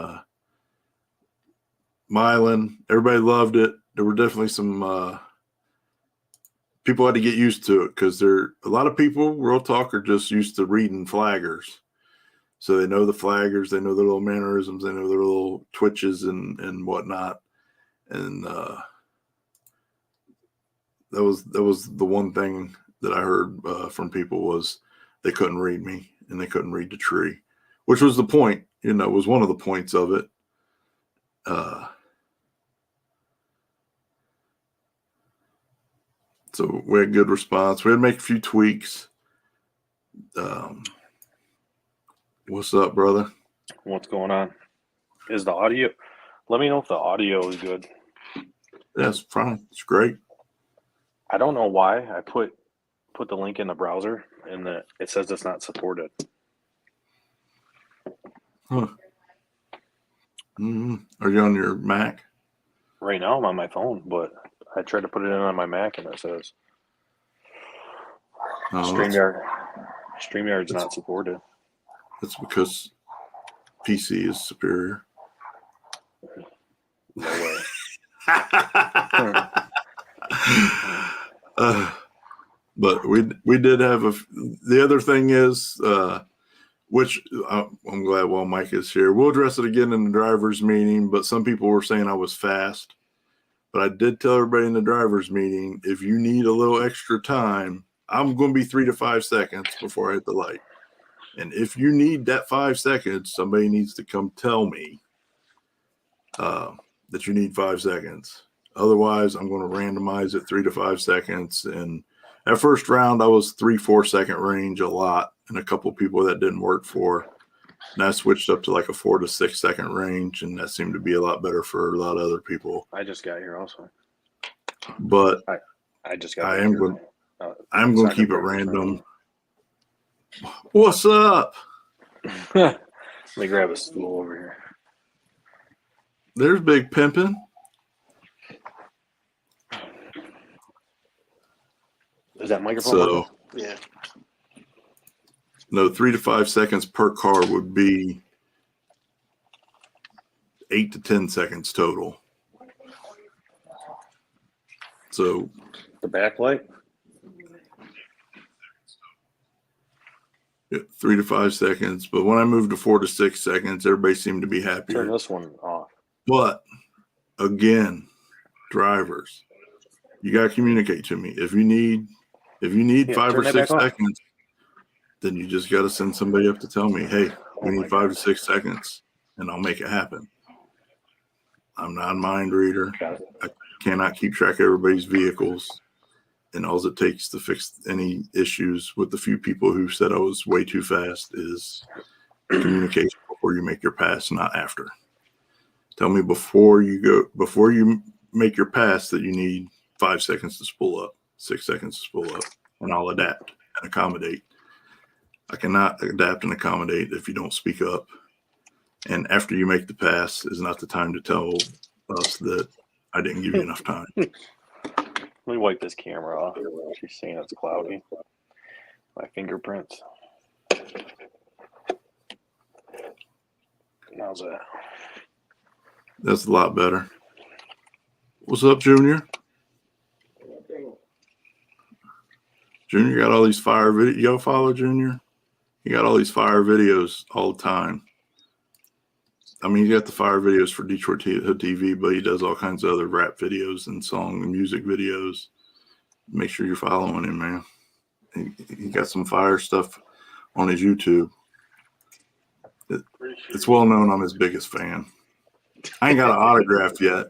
Milan, everybody loved it. There were definitely some people had to get used to it because a lot of people, real talk, are just used to reading flaggers. So they know the flaggers, they know their little mannerisms, they know their little twitches and whatnot. And that was the one thing that I heard from people was they couldn't read me and they couldn't read the tree, which was the point, you know, was one of the points of it. So we had good response. We had to make a few tweaks. What's up, brother? What's going on? Is the audio? Let me know if the audio is good. That's fine. It's great. I don't know why I put the link in the browser and it says it's not supported. Huh. Mm-hmm. Are you on your Mac? Right now I'm on my phone, but I tried to put it in on my Mac and it says StreamYard's not supported. That's because PC is superior. No way. But we did have the other thing is, which I'm glad while Mike is here, we'll address it again in the driver's meeting, but some people were saying I was fast. But I did tell everybody in the driver's meeting, if you need a little extra time, I'm going to be 3 to 5 seconds before I hit the light. And if you need that 5 seconds, somebody needs to come tell me that you need 5 seconds. Otherwise, I'm going to randomize it 3 to 5 seconds. And at first round, I was 3-4 second range a lot, and a couple of people that didn't work for. And I switched up to like a 4 to 6 second range, and that seemed to be a lot better for a lot of other people. I just got here also. But I just got. I'm going to keep it random. What's up? Let me grab a stool over here. There's Big Pimpin'. Is that microphone? So, yeah. No, 3 to 5 seconds per car would be 8 to 10 seconds total. So the backlight? 3 to 5 seconds. But when I moved to 4 to 6 seconds, everybody seemed to be happier. Turn this one off. But again, drivers, you got to communicate to me. If you need 5 or 6 seconds, then you just got to send somebody up to tell me, hey, we need 5 to 6 seconds, and I'll make it happen. I'm not a mind reader. I cannot keep track of everybody's vehicles. And all it takes to fix any issues with the few people who said I was way too fast is communication before you make your pass, not after. Tell me before you make your pass that you need 5 seconds to spool up, 6 seconds to spool up, and I'll adapt and accommodate. I cannot adapt and accommodate if you don't speak up. And after you make the pass is not the time to tell us that I didn't give you enough time. Let me wipe this camera off. She's saying it's cloudy. My fingerprints. How's that? That's a lot better. What's up, Junior? Junior got all these fire videos. You follow Junior? He got all these fire videos all the time. I mean, he got the fire videos for DetroitHood TV, but he does all kinds of other rap videos and song and music videos. Make sure you're following him, man. He got some fire stuff on his YouTube. It's well known I'm his biggest fan. I ain't got an autograph yet.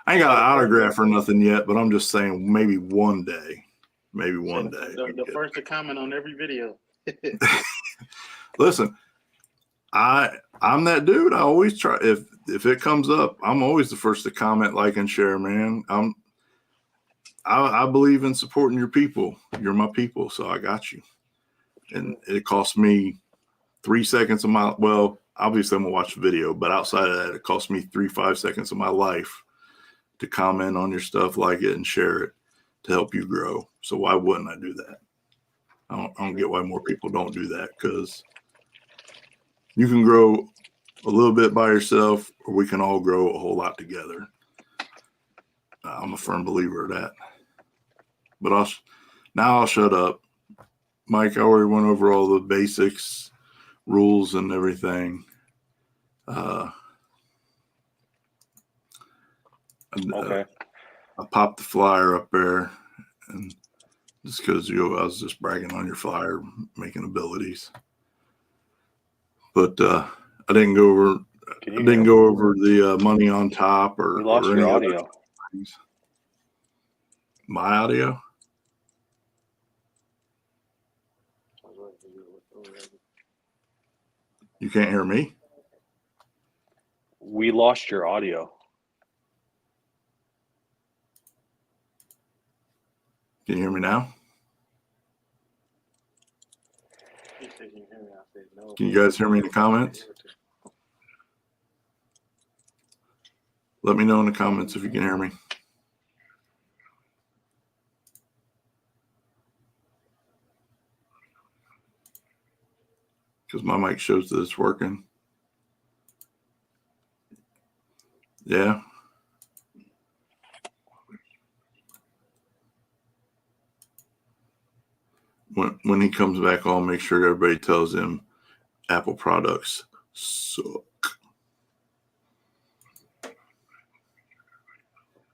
I ain't got an autograph or nothing yet, but I'm just saying maybe one day. Maybe one day. The first to comment on every video. Listen, I'm that dude. I always try. If it comes up, I'm always the first to comment, like, and share, man. I believe in supporting your people. You're my people, so I got you. And it cost me 3 seconds of my, well, obviously I'm gonna watch the video, but outside of that, it costs me 3-5 seconds of my life to comment on your stuff, like it, and share it to help you grow. So why wouldn't I do that? I don't get why more people don't do that, because you can grow a little bit by yourself, or we can all grow a whole lot together. I'm a firm believer of that. But I'll shut up. Mike, I already went over all the basics, rules, and everything. Okay. I popped the flyer up there, and just because I was just bragging on your flyer making abilities. But I didn't go over. The money on top or You lost or any your other audio. things. My audio. You can't hear me? We lost your audio. Can you hear me now? Can you guys hear me in the comments? Let me know in the comments if you can hear me. Because my mic shows that it's working. Yeah. When he comes back, I'll make sure everybody tells him Apple products suck.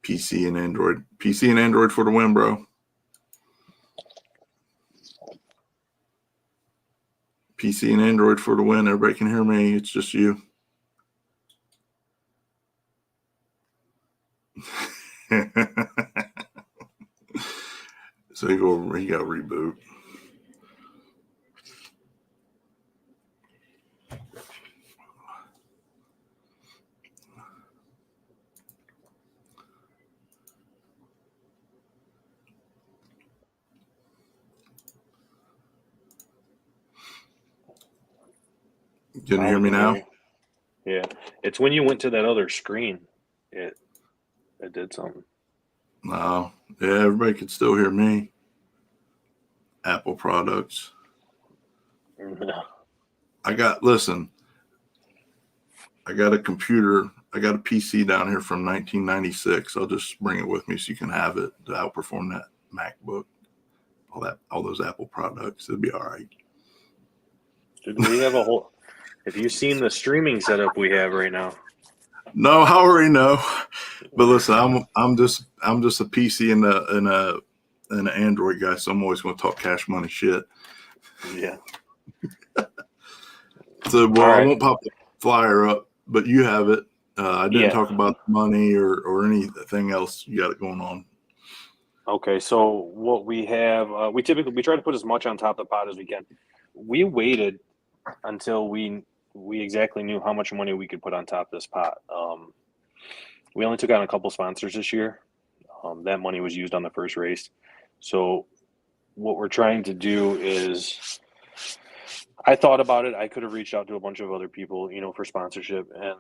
PC and Android. PC and Android for the win, bro. PC and Android for the win. Everybody can hear me. It's just you. So he got reboot. Can you hear me now? Yeah. It's when you went to that other screen, it did something. No. Yeah, everybody can still hear me. Apple products. No. I got a computer. I got a PC down here from 1996. I'll just bring it with me so you can have it to outperform that MacBook. All those Apple products. It'll be all right. Dude, we have a whole. Have you seen the streaming setup we have right now? No, I already know. But listen, I'm just a PC and an Android guy, so I'm always going to talk cash money shit. Yeah. So, well, All right. I won't pop the flyer up, but you have it. I didn't talk about money or anything else you got it going on. Okay, so what we have, we try to put as much on top of the pot as we can. We waited until we exactly knew how much money we could put on top of this pot. We only took on a couple sponsors this year. That money was used on the first race. So what we're trying to do is, I thought about it. I could have reached out to a bunch of other people, for sponsorship, and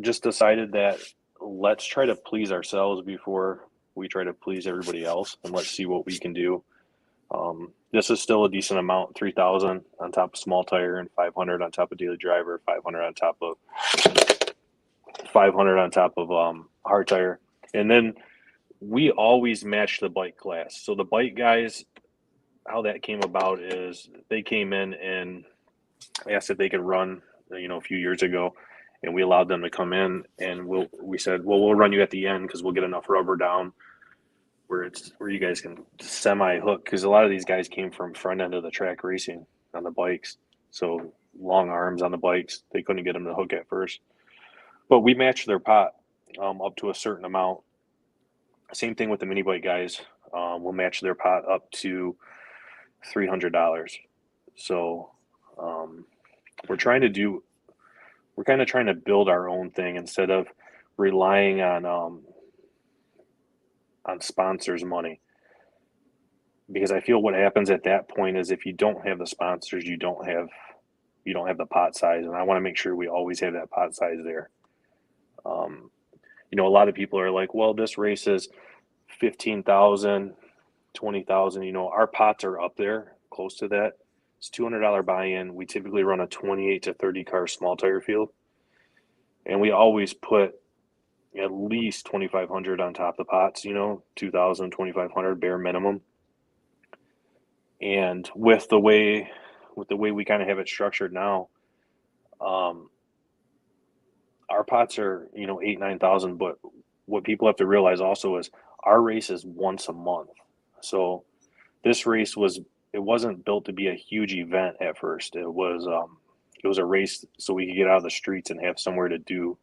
just decided that let's try to please ourselves before we try to please everybody else, and let's see what we can do. This is still a decent amount, 3,000 on top of small tire and 500 on top of daily driver, 500 on top of hard tire. And then we always match the bike class. So the bike guys, how that came about is they came in and asked if they could run, a few years ago, and we allowed them to come in, and we said, well, we'll run you at the end because we'll get enough rubber down where you guys can semi-hook, because a lot of these guys came from front end of the track racing on the bikes, so long arms on the bikes. They couldn't get them to hook at first, but we matched their pot up to a certain amount. Same thing with the mini bike guys. We'll match their pot up to $300. So we're kind of trying to build our own thing instead of relying on sponsors' money, because I feel what happens at that point is if you don't have the sponsors, you don't have you don't have the pot size, and I want to make sure we always have that pot size there. A lot of people are like, well, this race is 15,000, 20,000. Our pots are up there close to that. It's $200 buy-in. We typically run a 28 to 30 car small tire field, and we always put at least 2,500 on top of the pots, 2,000, 2,500 bare minimum. And with the way we kind of have it structured now, our pots are, 8,000, 9,000, but what people have to realize also is our race is once a month. So this race wasn't built to be a huge event at first. It was a race so we could get out of the streets and have somewhere to do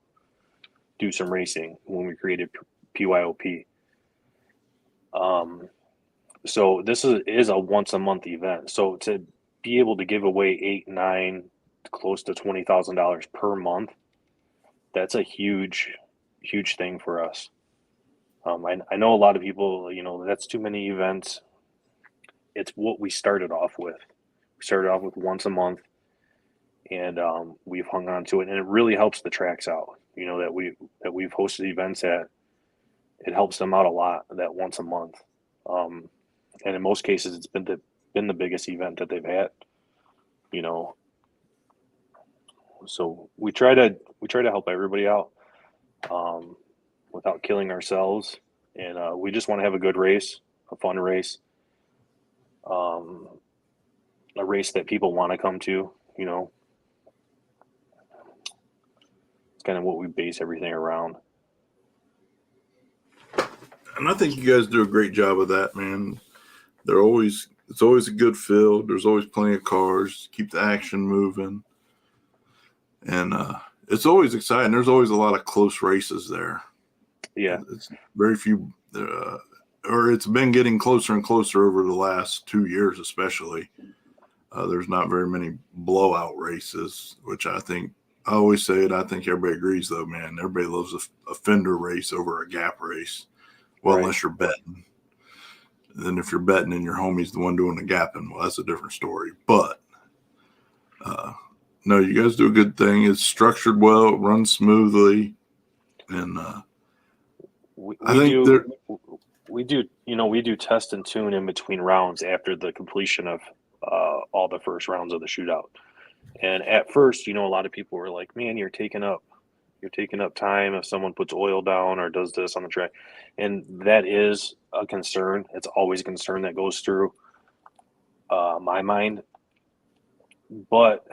some racing when we created PYOP. So this is a once a month event. So to be able to give away $8, $9, close to $20,000 per month, that's a huge thing for us. I know a lot of people, that's too many events. It's what we started off with. We started off with once a month, and we've hung on to it, and it really helps the tracks out. That we've hosted events at, it helps them out a lot. That once a month, and in most cases, it's been the biggest event that they've had. So we try to help everybody out without killing ourselves, and we just want to have a good race, a fun race, a race that people want to come to. It's kind of what we base everything around. And I think you guys do a great job of that, man. It's always a good field. There's always plenty of cars. Keep the action moving. And it's always exciting. There's always a lot of close races there. Yeah. It's very few, or it's been getting closer and closer over the last 2 years, especially. There's not very many blowout races, which I always say it. I think everybody agrees, though, man. Everybody loves a fender race over a gap race. Well, Right. Unless you're betting. Then if you're betting and your homie's the one doing the gapping, well, that's a different story. But no, you guys do a good thing. It's structured well, it runs smoothly, and we do test and tune in between rounds after the completion of all the first rounds of the shootout. And at first, a lot of people were like, "Man, you're taking up time if someone puts oil down or does this on the track," and that is a concern. It's always a concern that goes through my mind. But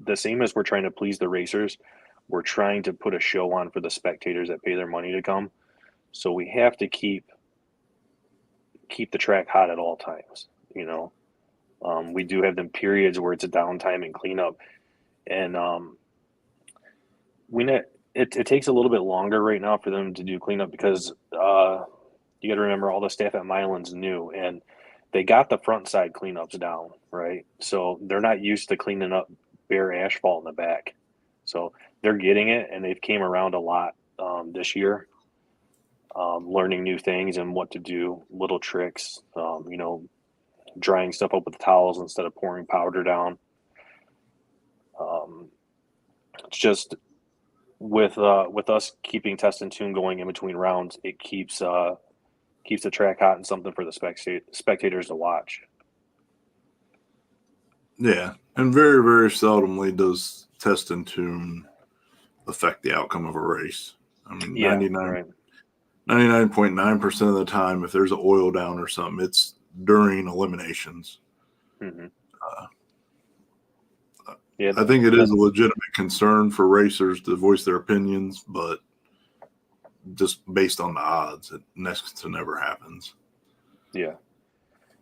the same as we're trying to please the racers, we're trying to put a show on for the spectators that pay their money to come. So we have to keep the track hot at all times. We do have them periods where it's a downtime and cleanup, and it takes a little bit longer right now for them to do cleanup because you got to remember all the staff at Milan's new, and they got the front side cleanups down, right? So they're not used to cleaning up bare asphalt in the back. So they're getting it, and they've came around a lot this year, learning new things and what to do, little tricks, drying stuff up with towels instead of pouring powder down. It's just with us keeping test and tune going in between rounds, it keeps the track hot and something for the spectators to watch. Yeah, and very, very seldomly does test and tune affect the outcome of a race. I mean, 99.9% of the time, if there's an oil down or something, it's during eliminations. Mm-hmm. I think it is a legitimate concern for racers to voice their opinions, but just based on the odds, it next to never happens. Yeah.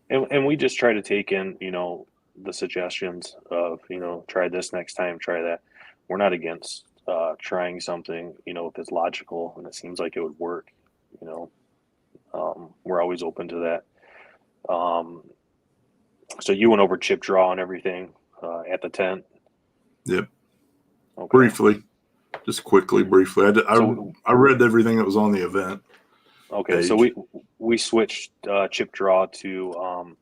And we just try to take in, the suggestions of, try this next time, try that. We're not against trying something, if it's logical and it seems like it would work, we're always open to that. So you went over chip draw and everything at the tent? Yep. Okay. Briefly. Just quickly, briefly. I read everything that was on the event. Okay, page. So we switched chip draw to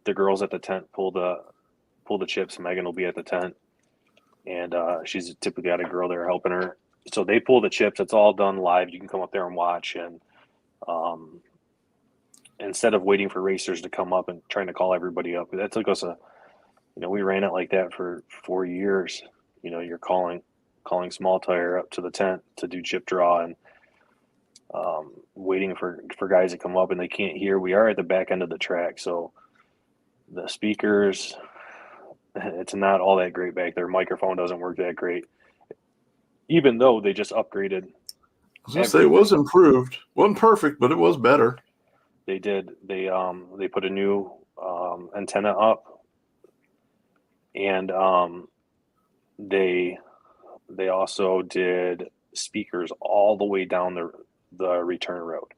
the girls at the tent pull the chips. Megan will be at the tent, and she's typically got a girl there helping her. So they pull the chips. It's all done live. You can come up there and watch. And instead of waiting for racers to come up and trying to call everybody up, that took us we ran it like that for 4 years. You're calling small tire up to the tent to do chip draw and waiting for guys to come up, and they can't hear. We are at the back end of the track, so the speakers, it's not all that great back there. Microphone doesn't work that great, even though they just upgraded. I was gonna say it was improved. Wasn't perfect, but it was better. They did. They put a new antenna up, and they also did speakers all the way down the return road.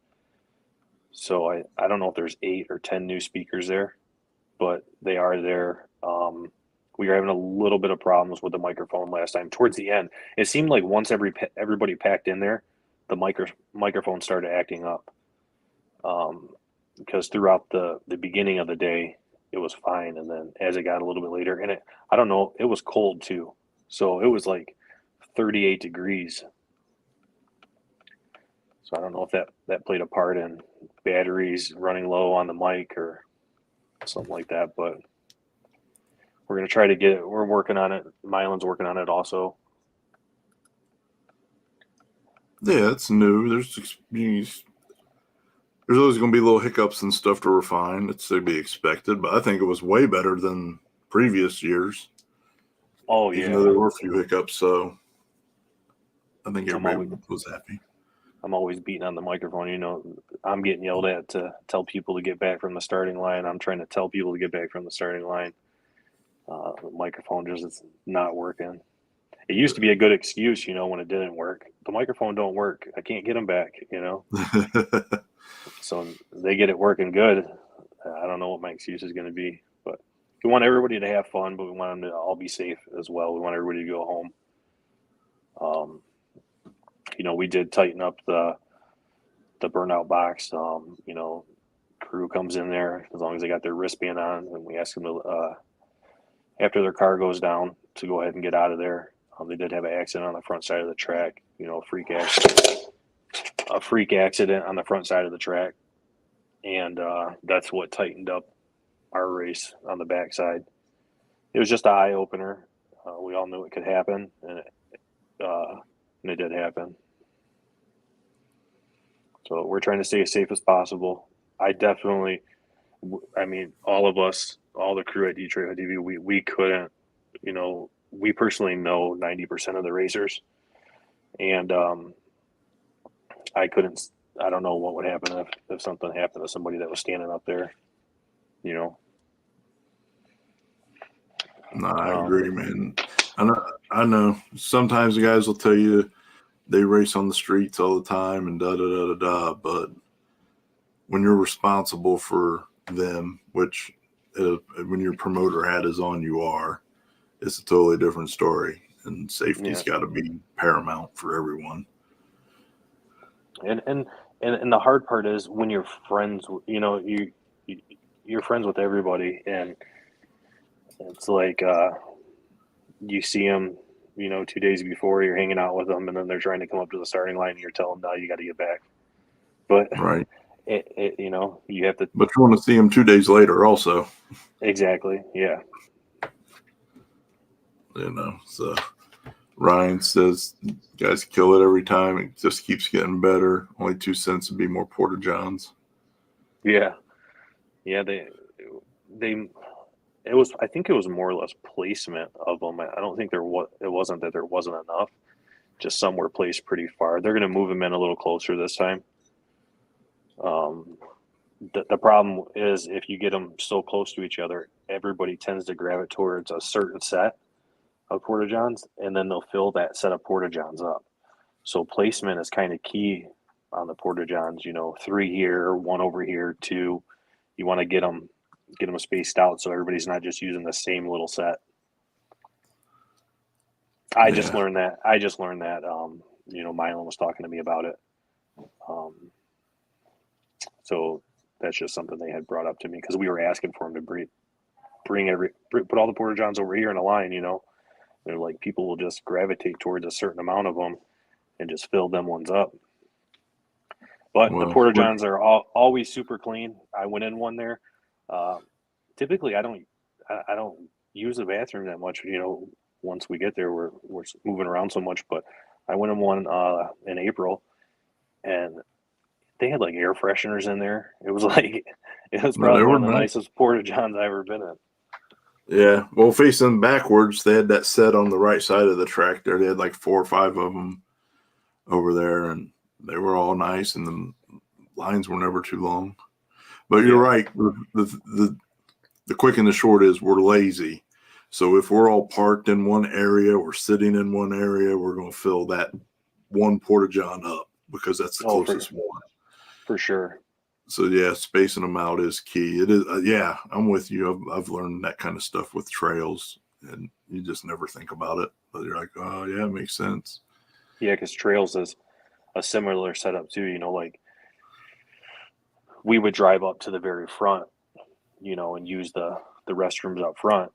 So I don't know if there's 8 or 10 new speakers there, but they are there. We were having a little bit of problems with the microphone last time. Towards the end, it seemed like once everybody packed in there, the microphone started acting up. Because throughout the beginning of the day, it was fine, and then as it got a little bit later, and I don't know, it was cold too, so it was like 38 degrees. So I don't know if that played a part in batteries running low on the mic or something like that, but we're going to try to get it. We're working on it. Milan's working on it also. Yeah, it's new. There's always going to be little hiccups and stuff to refine. It's to be expected, but I think it was way better than previous years. Oh, yeah. Even though there were a few hiccups, so I think everybody was happy. I'm always beating on the microphone. I'm getting yelled at to tell people to get back from the starting line. I'm trying to tell people to get back from the starting line. The microphone just is not working. It used to be a good excuse, when it didn't work. The microphone don't work. I can't get them back, So they get it working good. I don't know what my excuse is going to be, but we want everybody to have fun, but we want them to all be safe as well. We want everybody to go home. We did tighten up the burnout box. Crew comes in there as long as they got their wristband on, and we ask them to, after their car goes down, to go ahead and get out of there. They did have an accident on the front side of the track, a freak accident on the front side of the track. And that's what tightened up our race on the backside. It was just an eye opener. We all knew it could happen, and it did happen. So we're trying to stay as safe as possible. All of us, all the crew at DetroitHood TV, we couldn't, we personally know 90% of the racers, and I don't know what would happen if something happened to somebody that was standing up there, No, I agree, man. I know. Sometimes the guys will tell you they race on the streets all the time and da-da-da-da-da, but when you're responsible for them, which when your promoter hat is on, you are, it's a totally different story. And safety's got to be paramount for everyone. And the hard part is when you're friends, you're friends with everybody, and it's like you see them, 2 days before, you're hanging out with them, and then they're trying to come up to the starting line, and you're telling them, no, you got to get back. But right, you have to. But you want to see them 2 days later, also. Exactly. Yeah. So Ryan says, guys kill it every time. It just keeps getting better. Only 2 cents would be more Porta Johns. Yeah. Yeah. I think it was more or less placement of them. I don't think it wasn't that there wasn't enough. Just some were placed pretty far. They're going to move them in a little closer this time. The problem is if you get them so close to each other, everybody tends to gravitate towards a certain set of Porta Johns, and then they'll fill that set of Porta Johns up. So placement is kind of key on the Porta Johns. 3 here, 1 over here, 2. You want to get them spaced out so everybody's not just using the same little set. I just learned that. Milan was talking to me about it. So that's just something they had brought up to me because we were asking for him to put all the Porta Johns over here in a line, They're like, people will just gravitate towards a certain amount of them and just fill them ones up. But the Well, porta johns are always super clean. I went in one there. Typically, I don't use the bathroom that much. Once we get there, we're moving around so much. But I went in one in April, and they had like air fresheners in there. It was like probably one of the nicest porta johns I've ever been in. Yeah, well, facing backwards, they had that set on the right side of the track there. They had like 4 or 5 of them over there, and they were all nice, and the lines were never too long. But you're right. The quick and the short is we're lazy. So if we're all parked in one area or sitting in one area, we're going to fill that one porta john up because that's the closest one. For sure. So yeah, spacing them out is key. It is. Yeah, I'm with you. I've learned that kind of stuff with trails, and you just never think about it. But you're like, oh yeah, it makes sense. Yeah, because trails is a similar setup too. Like we would drive up to the very front, and use the restrooms up front.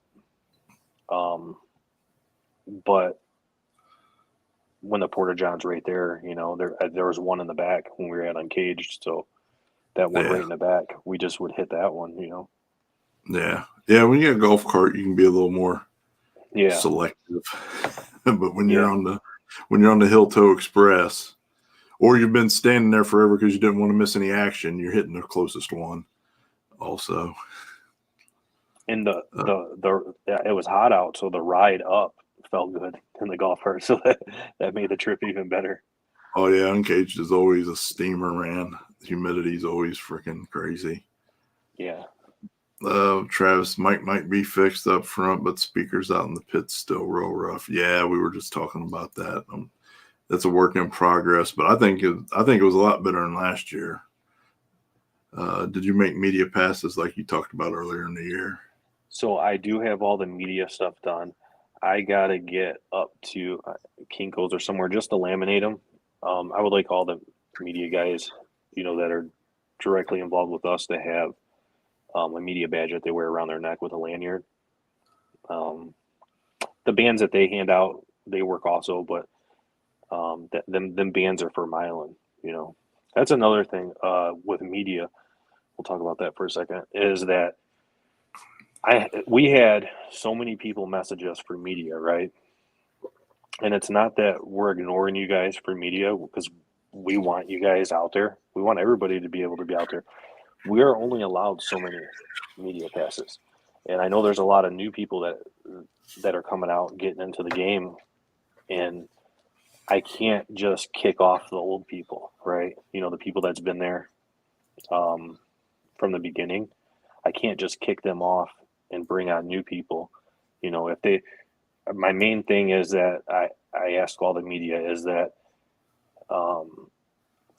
But when the porta john's right there, there was one in the back when we were at Uncaged, so that one right in the back, we just would hit that one, Yeah. When you got a golf cart, you can be a little more selective. But when you're on the Hill Toe Express, or you've been standing there forever because you didn't want to miss any action, you're hitting the closest one. Also, and it was hot out, so the ride up felt good in the golf cart, so that made the trip even better. Oh yeah, Uncaged is always a steamer, man. Humidity is always freaking crazy. Yeah. Travis, Mike might be fixed up front, but speakers out in the pits still real rough. Yeah, we were just talking about that. That's a work in progress, but I think it was a lot better than last year. Did you make media passes like you talked about earlier in the year? So I do have all the media stuff done. I gotta get up to Kinko's or somewhere just to laminate them. I would like all the media guys, that are directly involved with us to have a media badge that they wear around their neck with a lanyard. The bands that they hand out, they work also, but them bands are for Milan. That's another thing with media. We'll talk about that for a second. Is that we had so many people message us for media, right? And it's not that we're ignoring you guys for media, because we want you guys out there. We want everybody to be able to be out there. We are only allowed so many media passes. And I know there's a lot of new people that are coming out, getting into the game. And I can't just kick off the old people, right? The people that's been there from the beginning. I can't just kick them off and bring on new people. My main thing is that I ask all the media is that,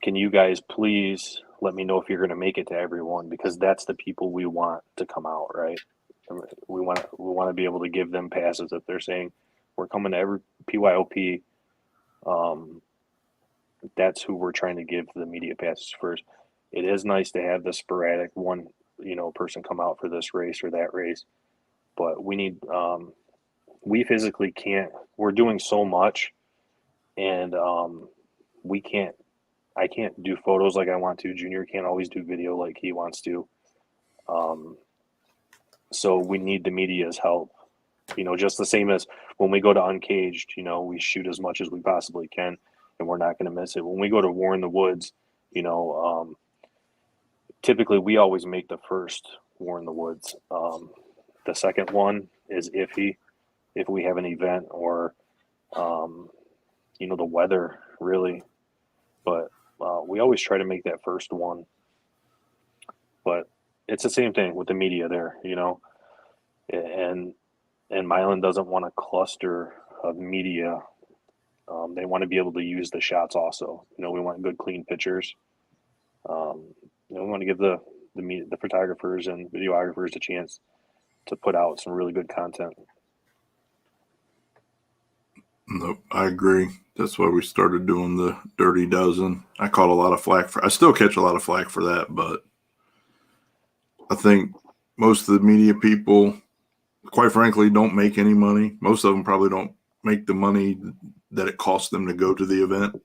can you guys please let me know if you're going to make it to everyone, because that's the people we want to come out, right? We want to be able to give them passes if they're saying we're coming to every PYOP. That's who we're trying to give the media passes first. It is nice to have the sporadic one, person come out for this race or that race, but we need, we physically can't, we're doing so much, and I can't do photos like I want to. Junior can't always do video like he wants to. So we need the media's help, just the same as when we go to Uncaged, we shoot as much as we possibly can, and we're not going to miss it. When we go to War in the Woods, typically we always make the first War in the Woods. The second one is iffy if we have an event or, the weather really, but we always try to make that first one. But it's the same thing with the media there, and Milan doesn't want a cluster of media. They want to be able to use the shots also. We want good, clean pictures. We want to give the photographers and videographers a chance to put out some really good content. Nope, I agree. That's why we started doing the Dirty Dozen. I caught a lot of flack I still catch a lot of flack for that, but I think most of the media people, quite frankly, don't make any money. Most of them probably don't make the money that it costs them to go to the event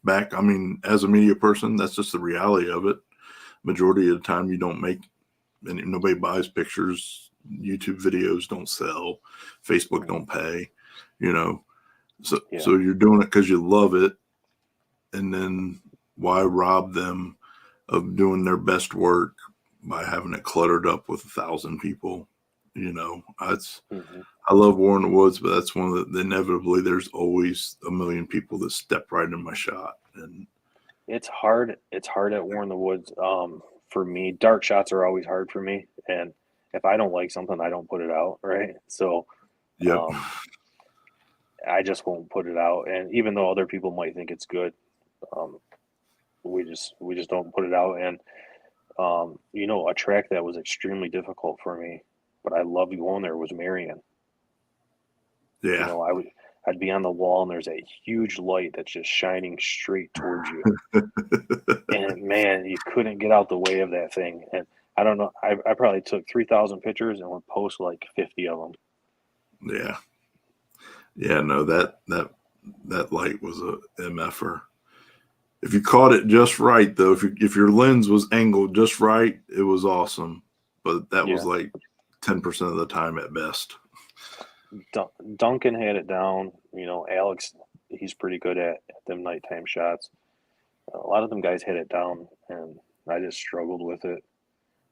back. I mean, as a media person, that's just the reality of it. Majority of the time you don't make, and nobody buys pictures. YouTube videos don't sell. Facebook don't pay, you know. So you're doing it because you love it. And then why rob them of doing their best work by having it cluttered up with 1,000 people? You know, I love War in the Woods, but that's one of the inevitably there's always a million people that step right in my shot. And it's hard. It's hard at War in the Woods. For me, dark shots are always hard for me. And if I don't like something, I don't put it out. Right. So, I just won't put it out. And even though other people might think it's good, we just don't put it out. And, you know, a track that was extremely difficult for me, but I loved going there was Marion. Yeah. You know, I'd be on the wall and there's a huge light that's just shining straight towards you. And man, you couldn't get out the way of that thing. And I don't know, I probably took 3,000 pictures and would post like 50 of them. Yeah. Yeah, no, that light was a MFer. If you caught it just right, though, if your lens was angled just right, it was awesome. But that was like 10% of the time at best. Duncan had it down. You know, Alex, he's pretty good at them nighttime shots. A lot of them guys had it down, and I just struggled with it.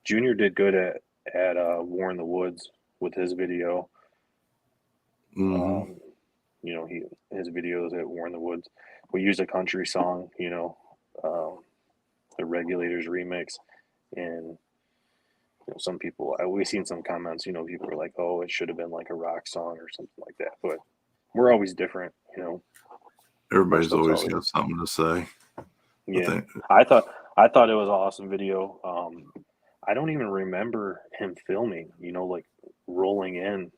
Junior did good at War in the Woods with his video. You know, his videos at War in the Woods. We used a country song, you know, the Regulators remix, and you know, some people, we've seen some comments, you know, people are like, oh, it should have been like a rock song or something like that. But we're always different, you know. Everybody's always got something to say. Yeah, I thought it was an awesome video. I don't even remember him filming, you know, like rolling in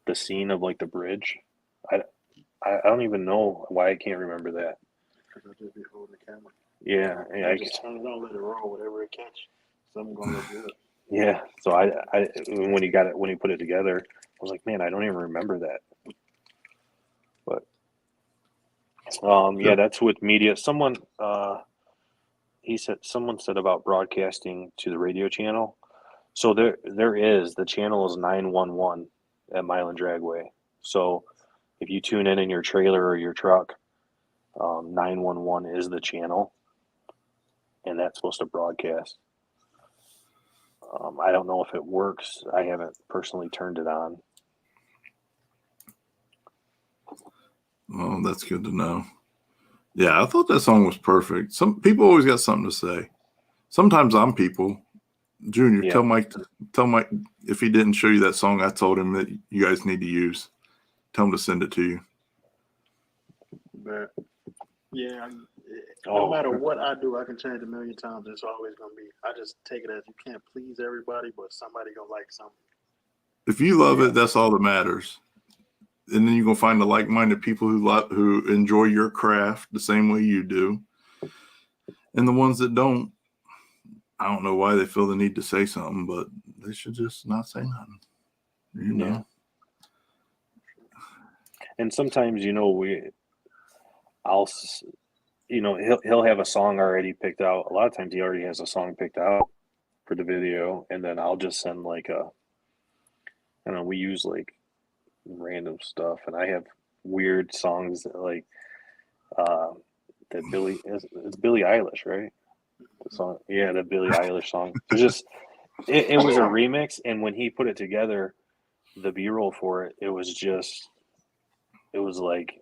the scene of like the bridge. I don't even know why I can't remember that. Because I'll just be holding the camera. Yeah, I just turn it on, let it roll, whatever it catch. Something gonna look good. Yeah. So I when he put it together, I was like, man, I don't even remember that. But yeah, that's with media. Someone someone said about broadcasting to the radio channel. So there is, the channel is 911 at Milan Dragway. So if you tune in your trailer or your truck, 911 is the channel, and that's supposed to broadcast. I don't know if it works. I haven't personally turned it on. Well, that's good to know. Yeah, I thought that song was perfect. Some people always got something to say. Sometimes I'm people. Junior, tell Mike if he didn't show you that song I told him that you guys need to use. Tell him to send it to you. But yeah, no matter what I do, I can change a million times. It's always gonna be. I just take it as you can't please everybody, but somebody gonna like something. If you love it, that's all that matters. And then you're gonna find the like-minded people who enjoy your craft the same way you do. And the ones that don't, I don't know why they feel the need to say something, but they should just not say nothing. You know. Yeah. And sometimes, you know, he'll have a song already picked out. A lot of times he already has a song picked out for the video, and then I'll just send like I don't know, we use like random stuff, and I have weird songs that like that it's Billie Eilish, right? The song, yeah, the Billie Eilish song. It's just it was a remix, and when he put it together, the B-roll for it, it was like,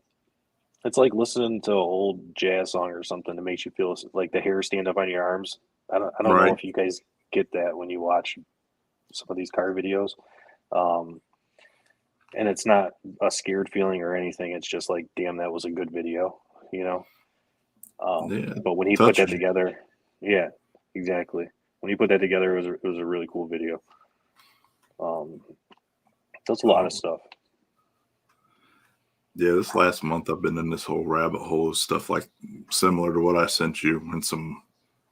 it's like listening to an old jazz song or something that makes you feel like the hair stand up on your arms. I don't know if you guys get that when you watch some of these car videos. And it's not a scared feeling or anything. It's just like, damn, that was a good video, you know? But when he put that together, yeah, exactly. When he put that together, it was a really cool video. That's a lot of stuff. Yeah, this last month I've been in this whole rabbit hole of stuff like similar to what I sent you and some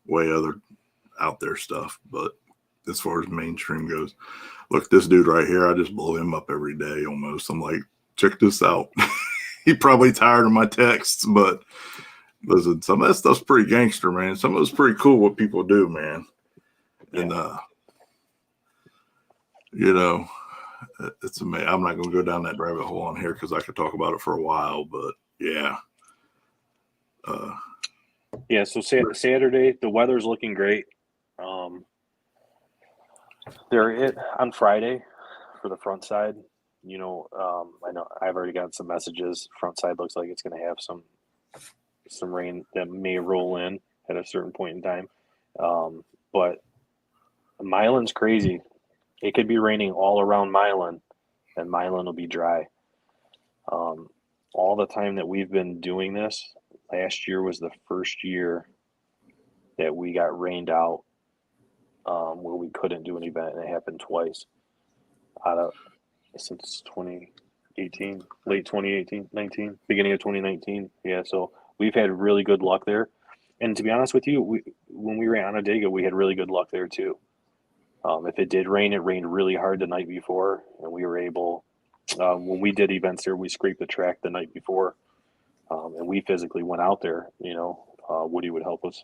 way other out there stuff. But as far as mainstream goes. Look, this dude right here, I just blow him up every day almost. I'm like, check this out. He probably tired of my texts, but listen, some of that stuff's pretty gangster, man. Some of it's pretty cool what people do, man. Yeah. And you know, it's amazing. I'm not going to go down that rabbit hole on here because I could talk about it for a while, but yeah. Yeah, so Saturday, the weather's looking great. They're hit on Friday for the front side. You know, I know I've already got some messages. Front side looks like it's going to have some rain that may roll in at a certain point in time. But Milan's crazy. It could be raining all around Milan, and Milan will be dry. All the time that we've been doing this, last year was the first year that we got rained out, where we couldn't do an event, and it happened twice since 2018, late 2018, 19, beginning of 2019. Yeah, so we've had really good luck there. And to be honest with you, when we ran Onondaga, we had really good luck there too. If it did rain, it rained really hard the night before, and we were able, when we did events there, we scraped the track the night before, and we physically went out there. You know, Woody would help us,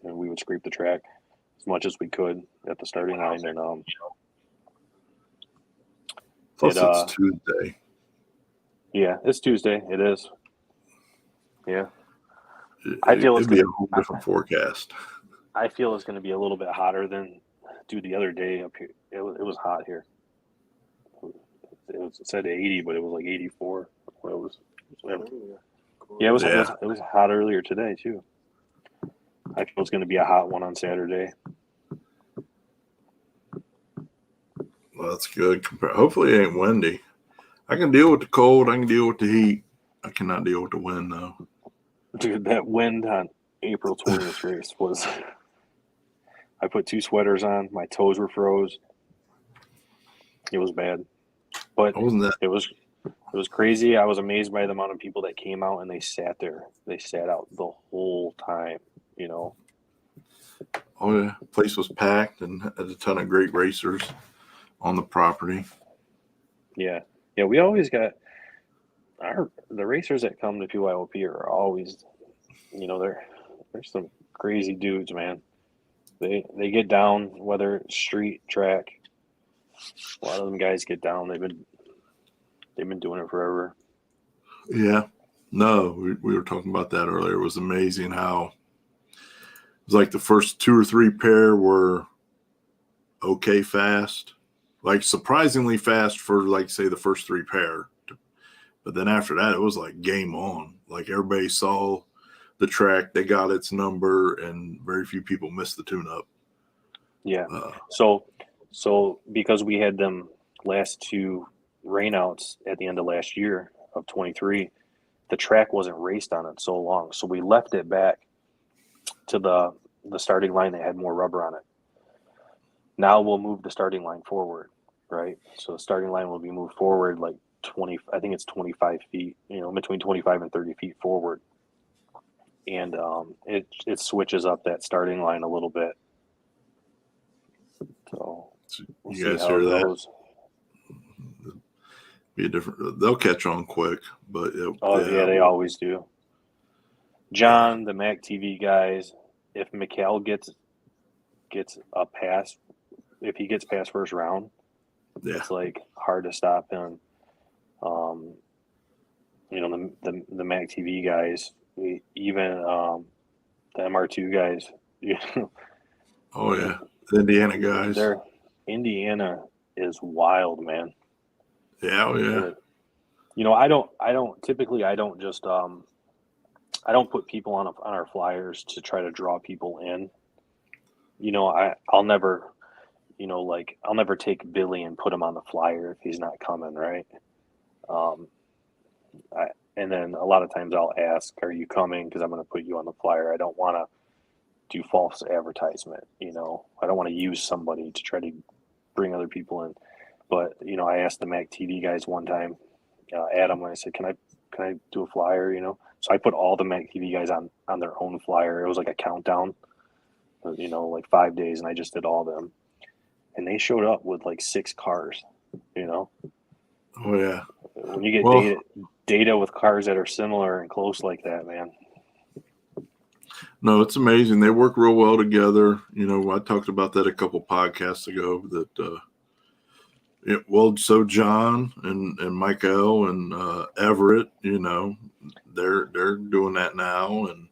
and we would scrape the track as much as we could at the starting line. And plus it's Tuesday. Yeah, it's Tuesday. It is. Yeah, I feel it's it'd be gonna a whole different forecast. I feel it's going to be a little bit hotter than. Dude, the other day up here, it was hot here. It said 80, but it was like 84. It was hot earlier today too. I feel it's going to be a hot one on Saturday. Well, that's good. Hopefully it ain't windy. I can deal with the cold. I can deal with the heat. I cannot deal with the wind though. Dude, that wind on April 20th race was. I put 2 sweaters on. My toes were froze. It was bad, but it was crazy. I was amazed by the amount of people that came out and they sat there. They sat out the whole time. You know. Oh yeah, place was packed and had a ton of great racers on the property. Yeah. We always got the racers that come to PYOP are always, you know, they're some crazy dudes, man. They get down, whether it's street, track. A lot of them guys get down. They've been doing it forever. Yeah. No, we were talking about that earlier. It was amazing how it was like the first 2 or 3 pair were okay fast, like surprisingly fast for like say the first 3 pair. But then after that, it was like game on. Like everybody saw the track, they got its number, and very few people missed the tune-up. Yeah. So because we had them last 2 rainouts at the end of last year of 23, the track wasn't raced on it so long. So we left it back to the starting line that had more rubber on it. Now we'll move the starting line forward, right? So the starting line will be moved forward like I think it's 25 feet, you know, between 25 and 30 feet forward. And it switches up that starting line a little bit. So we'll you guys hear that? Be a different. They'll catch on quick, but yeah, they always do. John, the Mac TV guys, if Mikhail gets a pass, if he gets past first round, it's like hard to stop him. You know, the Mac TV guys, even the MR2 guys. You know, oh yeah, the Indiana guys. Indiana is wild, man. Yeah, oh yeah. You know, I don't just I don't put people on our flyers to try to draw people in. You know, I'll never, you know, like I'll never take Billy and put him on the flyer if he's not coming, right? And then a lot of times I'll ask, "Are you coming?" Because I'm going to put you on the flyer. I don't want to do false advertisement. You know, I don't want to use somebody to try to bring other people in. But you know, I asked the Mac TV guys one time, Adam, and I said, "Can I do a flyer?" You know, so I put all the Mac TV guys on their own flyer. It was like a countdown, you know, like 5 days, and I just did all of them. and they showed up with like 6 cars. You know. Oh yeah. When you get data with cars that are similar and close like that, man. No, it's amazing. They work real well together. You know, I talked about that a couple podcasts ago. So John and Michael and Everett, you know, they're doing that now, and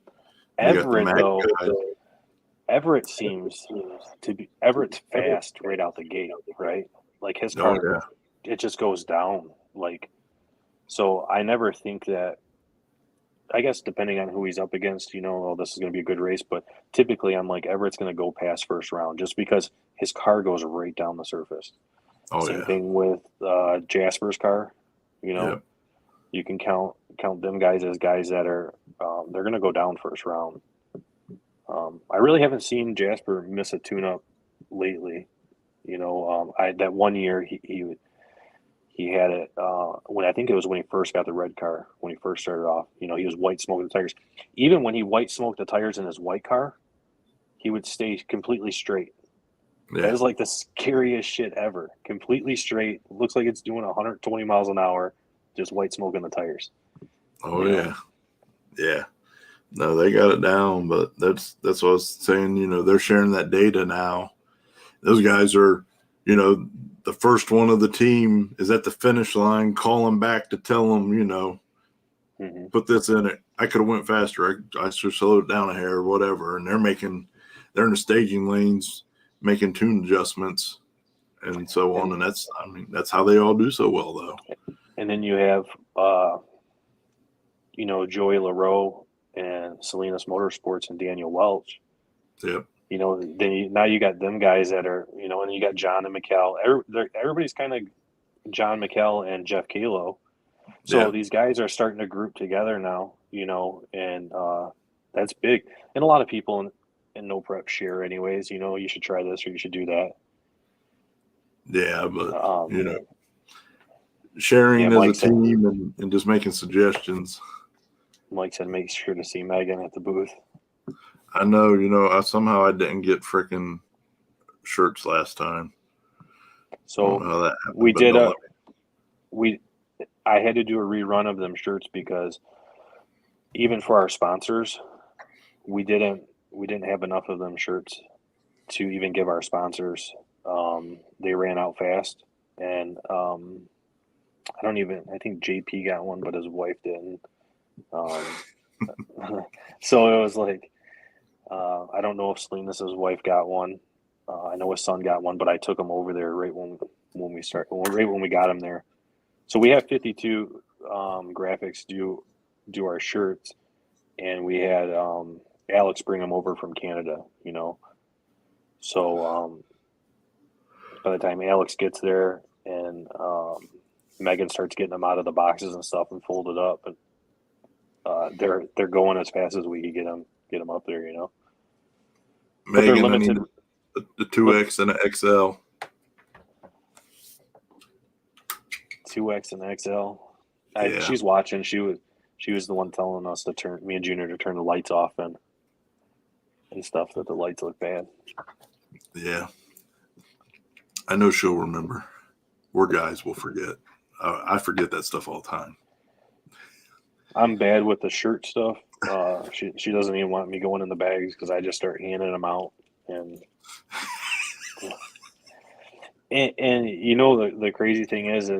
Everett seems to be Everett's fast right out the gate, right? Like his car, it just goes down. Like, so I never think that. I guess depending on who he's up against, you know, this is going to be a good race. But typically, I'm like Everett's going to go past first round just because his car goes right down the surface. Same thing with Jasper's car. You know, you can count them guys as guys that are they're going to go down first round. I really haven't seen Jasper miss a tune-up lately. You know, that one year he had it when I think it was when he first got the red car, when he first started off. You know, he was white smoking the tires. Even when he white smoked the tires in his white car, he would stay completely straight. Yeah. That is like the scariest shit ever. Completely straight. Looks like it's doing 120 miles an hour, just white smoking the tires. Oh yeah. Yeah. No, they got it down, but that's what I was saying. You know, they're sharing that data now. Those guys are, you know, the first one of the team is at the finish line, calling back to tell them, you know, put this in it. I could have went faster. I should slow it down a hair or whatever. And they're in the staging lanes, making tune adjustments and so on. And that's how they all do so well, though. And then you have, you know, Joey LaRoe and Salinas Motorsports and Daniel Welch. Yep. You know, now you got them guys that are, you know, and you got John and McKell. Everybody's kind of John McKell and Jeff Kalo. So these guys are starting to group together now, you know, and that's big. And a lot of people in no prep share anyways, you know, you should try this or you should do that. Yeah, but, you know, sharing as a team and just making suggestions. Mike said make sure to see Megan at the booth. I know, you know, I didn't get freaking shirts last time. So that happened, we did I had to do a rerun of them shirts because even for our sponsors, we didn't have enough of them shirts to even give our sponsors. They ran out fast, and I think JP got one, but his wife didn't. So it was like, I don't know if Salinas' wife got one. I know his son got one, but I took him over there right when we got him there. So we have 52 graphics do our shirts, and we had Alex bring them over from Canada, you know. So by the time Alex gets there and Megan starts getting them out of the boxes and stuff and folded up, and they're going as fast as we can get them up there, you know. Megan, I need the 2X and an XL. 2X and XL. She's watching. She was the one telling us to turn me and Junior to turn the lights off and stuff, that the lights look bad. Yeah, I know she'll remember. We're guys, we'll forget. I forget that stuff all the time. I'm bad with the shirt stuff. She doesn't even want me going in the bags because I just start handing them out and you know the crazy thing is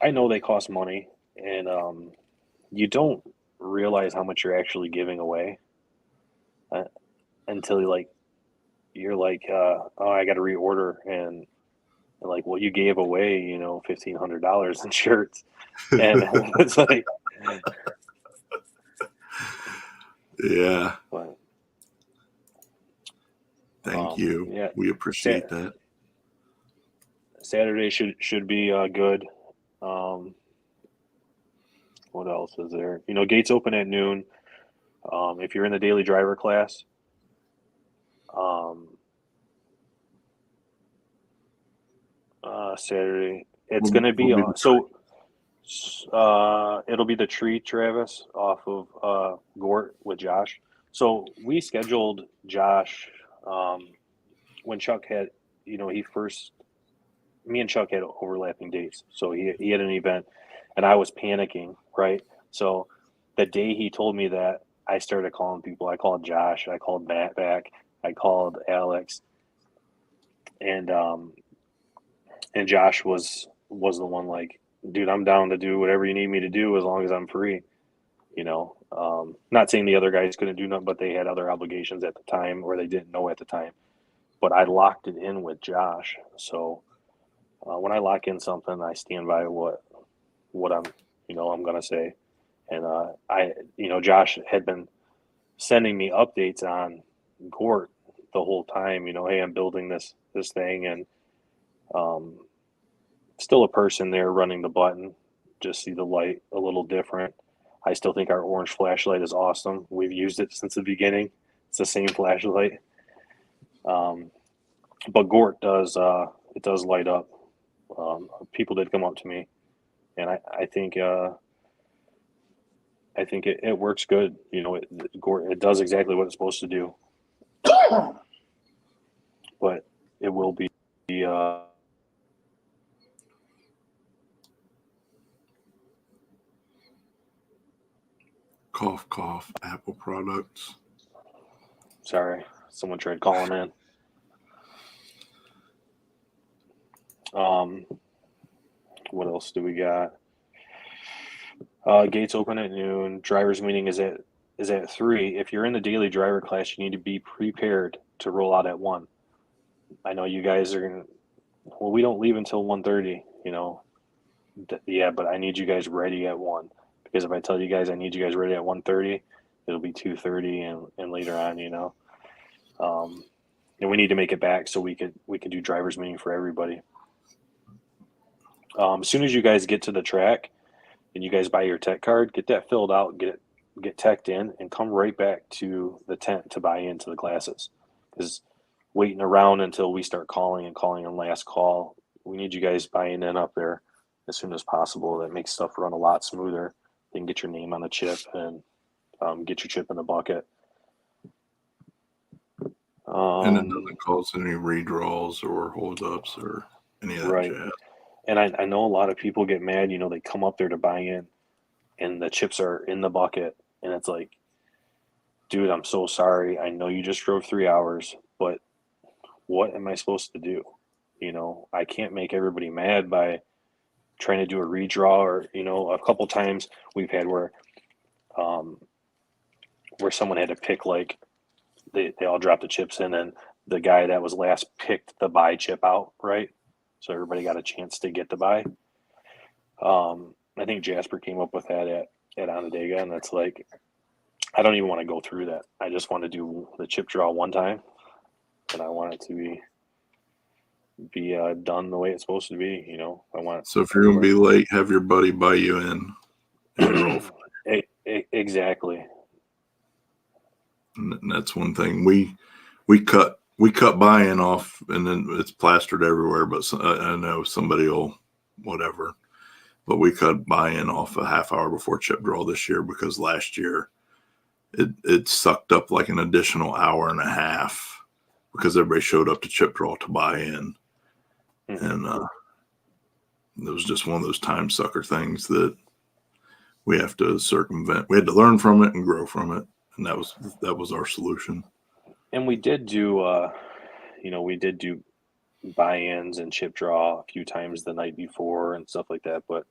I know they cost money and you don't realize how much you're actually giving away until you're like oh, I got to reorder and like, well, you gave away, you know, $1,500 in shirts, and it's like, yeah. But, thank you. Yeah, we appreciate that. Saturday should be good. What else is there? You know, gates open at noon. If you're in the daily driver class, Saturday it's going to be it'll be the tree Travis off of Gort with Josh. So we scheduled Josh when Chuck had, he me and Chuck had overlapping dates. So he had an event and I was panicking, right? So the day he told me that, I started calling people. I called Josh, I called Matt back, I called Alex, and Josh was the one like, dude, I'm down to do whatever you need me to do as long as I'm free. Not saying the other guys couldn't do nothing, but they had other obligations at the time, or they didn't know at the time. But I locked it in with Josh. So when I lock in something, I stand by what I'm gonna say. And Josh had been sending me updates on Gort the whole time. Hey, I'm building this thing, and still a person there running the button. Just see the light a little different. I still think our orange flashlight is awesome. We've used it since the beginning. It's the same flashlight. But Gort does it does light up. People did come up to me, and I think it works good. Gort, it does exactly what it's supposed to do. But it will be Cough, cough. Apple products. sorry, someone tried calling in. What else do we got? Gates open at noon. Driver's meeting is at 3. If you're in the daily driver class, you need to be prepared to roll out at 1. I know you guys are gonna. Well, we don't leave until 1:30. Yeah, but I need you guys ready at 1, because if I tell you guys I need you guys ready at 1:30, it'll be 2:30 and later on. And we need to make it back so we could do driver's meeting for everybody. As soon as you guys get to the track and you guys buy your tech card, get that filled out, get teched in, and come right back to the tent to buy into the classes. Because waiting around until we start calling on last call, we need you guys buying in up there as soon as possible. That makes stuff run a lot smoother. You can get your name on the chip and get your chip in the bucket. And it doesn't cause any redraws or holdups or any of that right. jazz. And I know a lot of people get mad, they come up there to buy in and the chips are in the bucket. And it's like, dude, I'm so sorry. I know you just drove 3 hours, but what am I supposed to do? I can't make everybody mad by trying to do a redraw, or, a couple times we've had where someone had to pick, like, they all dropped the chips in and the guy that was last picked the buy chip out, right? So everybody got a chance to get the buy. I think Jasper came up with that at Onondaga, and that's like, I don't even want to go through that. I just want to do the chip draw one time, and I want it to be done the way it's supposed to be. I want. So if you're going to be late, have your buddy buy you in and roll. Exactly. And that's one thing we cut buy-in off, and then it's plastered everywhere. But I know somebody will whatever. But we cut buy-in off a half hour before chip draw this year, because last year it sucked up like an additional hour and a half because everybody showed up to chip draw to buy in. Mm-hmm. And it was just one of those time sucker things that we have to circumvent. We had to learn from it and grow from it, and that was our solution. And we did do buy-ins and chip draw a few times the night before and stuff like that. But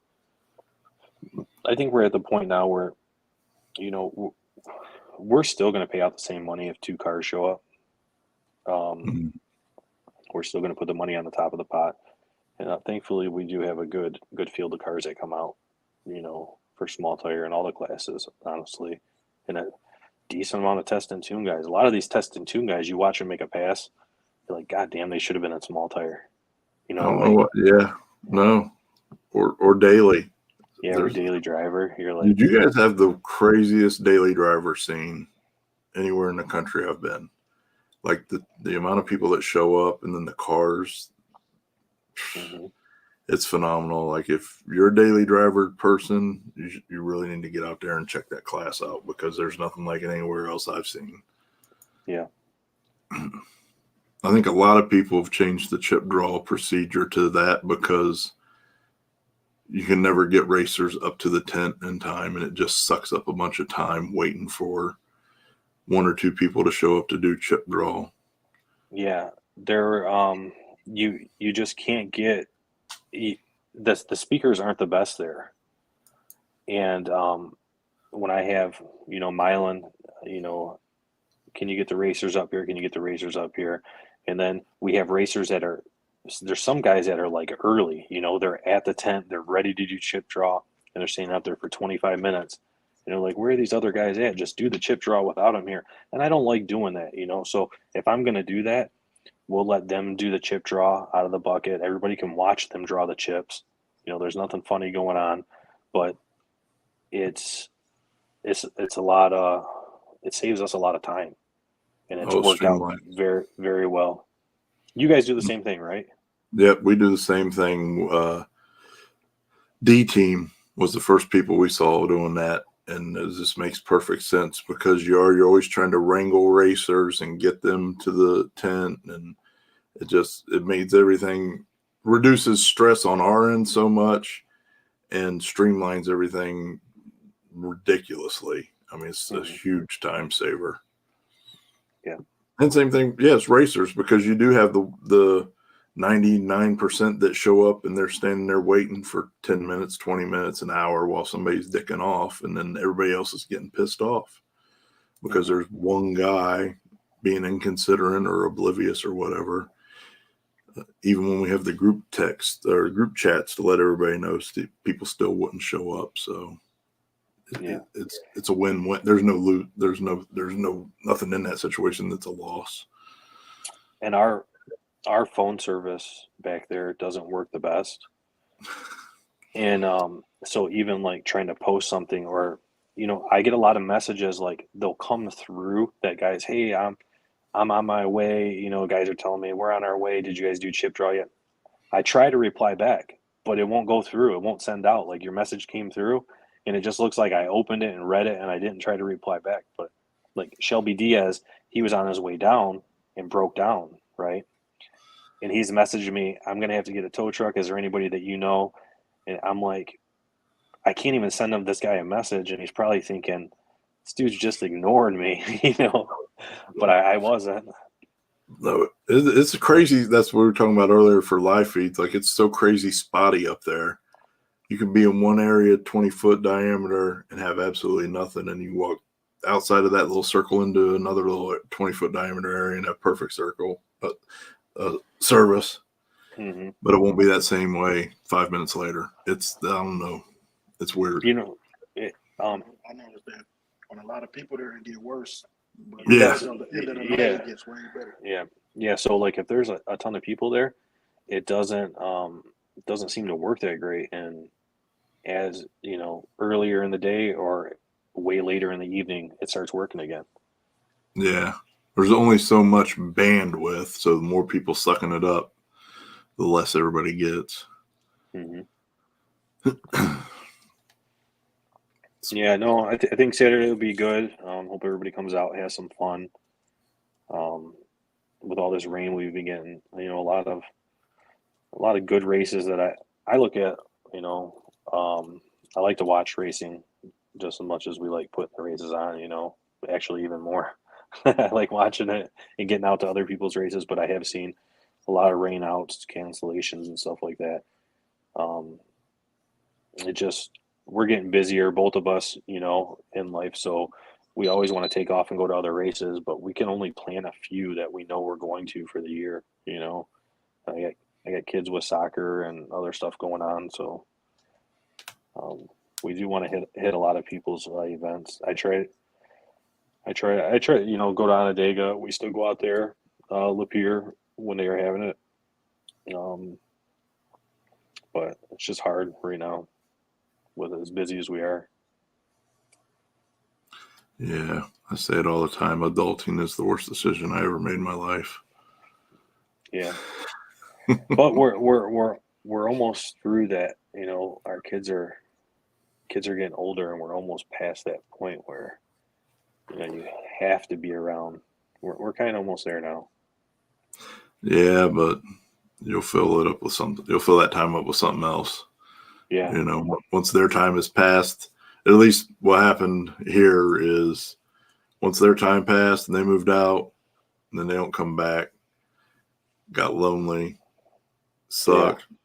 I think we're at the point now where, we're still going to pay out the same money if 2 cars show up. Mm-hmm. We're still going to put the money on the top of the pot. And thankfully, we do have a good field of cars that come out, for small tire and all the classes, honestly. And a decent amount of test and tune guys. A lot of these test and tune guys, you watch them make a pass, you're like, God damn, they should have been in small tire. Yeah, no, or daily. Yeah, or daily driver. You're like, did you guys have the craziest daily driver scene anywhere in the country I've been? Like the amount of people that show up, and then the cars. Mm-hmm. It's phenomenal. Like, if you're a daily driver person, you really need to get out there and check that class out, because there's nothing like it anywhere else I've seen. Yeah. I think a lot of people have changed the chip draw procedure to that because you can never get racers up to the tent in time, and it just sucks up a bunch of time waiting for one or two people to show up to do chip draw. Yeah, there. You just can't get the speakers aren't the best there, and when I have Milan, can you get the racers up here? Can you get the racers up here? And then we have racers that are there's some guys that are like early, they're at the tent, they're ready to do chip draw, and they're staying out there for 25 minutes. Like, where are these other guys at? Just do the chip draw without them here. And I don't like doing that, So if I'm going to do that, we'll let them do the chip draw out of the bucket. Everybody can watch them draw the chips. There's nothing funny going on, but it's a lot of it saves us a lot of time, and it's worked out very, very well. You guys do the same thing, right? Yep, we do the same thing. D Team was the first people we saw doing that, and it just makes perfect sense because you're always trying to wrangle racers and get them to the tent, and it makes everything, reduces stress on our end so much and streamlines everything ridiculously. I mean, it's a huge time saver. Yeah. And same thing, yes, racers, because you do have the 99% that show up and they're standing there waiting for 10 minutes, 20 minutes, an hour while somebody's dicking off, and then everybody else is getting pissed off because there's one guy being inconsiderate or oblivious or whatever. Even when we have the group text or group chats to let everybody know, people still wouldn't show up. So it's a win-win. There's no loot. There's nothing in that situation that's a loss. And our phone service back there doesn't work the best. And so even like trying to post something, or I get a lot of messages, like they'll come through that guys, hey, I'm on my way, guys are telling me we're on our way, did you guys do chip draw yet? I try to reply back, but it won't go through. It won't send out. Like, your message came through and it just looks like I opened it and read it and I didn't try to reply back. But like Shelby Diaz, he was on his way down and broke down, right? And he's messaging me, I'm going to have to get a tow truck. Is there anybody that you know? And I'm like, I can't even send him this guy a message. And he's probably thinking, this dude's just ignoring me, but I wasn't. No, it's crazy. That's what we were talking about earlier for live feeds. Like, it's so crazy spotty up there. You can be in one area, 20-foot diameter, and have absolutely nothing. And you walk outside of that little circle into another little 20-foot diameter area and have perfect circle service. Mm-hmm. But it won't be that same way 5 minutes later. I don't know. It's weird. I noticed that when a lot of people there, it get worse. But yeah. At the end of the night, it gets way better. Yeah. Yeah. So like if there's a ton of people there, it doesn't seem to work that great. And as earlier in the day or way later in the evening, it starts working again. Yeah. There's only so much bandwidth, so the more people sucking it up, the less everybody gets. Mm-hmm. Yeah, no, I think Saturday will be good. Hope everybody comes out, has some fun. With all this rain we've been getting, a lot of good races that I look at. I like to watch racing just as much as we like putting the races on. Actually, even more. I like watching it and getting out to other people's races. But I have seen a lot of rain outs, cancellations, and stuff like that. We're getting busier, both of us, in life. So we always want to take off and go to other races, but we can only plan a few that we know we're going to for the year. I got kids with soccer and other stuff going on. So we do want to hit a lot of people's events. I try, go to Onondaga. We still go out there, Lapeer when they are having it. But it's just hard right now with as busy as we are. Yeah, I say it all the time. Adulting is the worst decision I ever made in my life. Yeah, but we're almost through that. Our kids are getting older, and we're almost past that point where you have to be around. We're kind of almost there now. Yeah, but you'll fill it up with something. You'll fill that time up with something else. Yeah. You know, once their time is passed, at least what happened here is once their time passed and they moved out, and then they don't come back, got lonely, sucked. Yeah.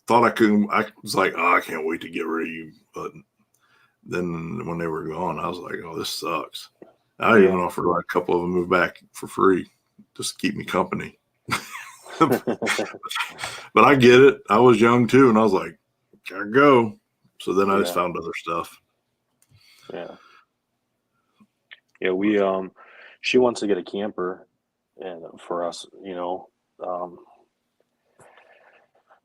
Thought I couldn't. I was like, oh, I can't wait to get rid of you. But then when they were gone, I was like, oh, this sucks. I even offered like a couple of them move back for free, just to keep me company. But I get it. I was young too, and I was like, gotta go. So then I just found other stuff. Yeah. Yeah, we she wants to get a camper, and for us, you know, and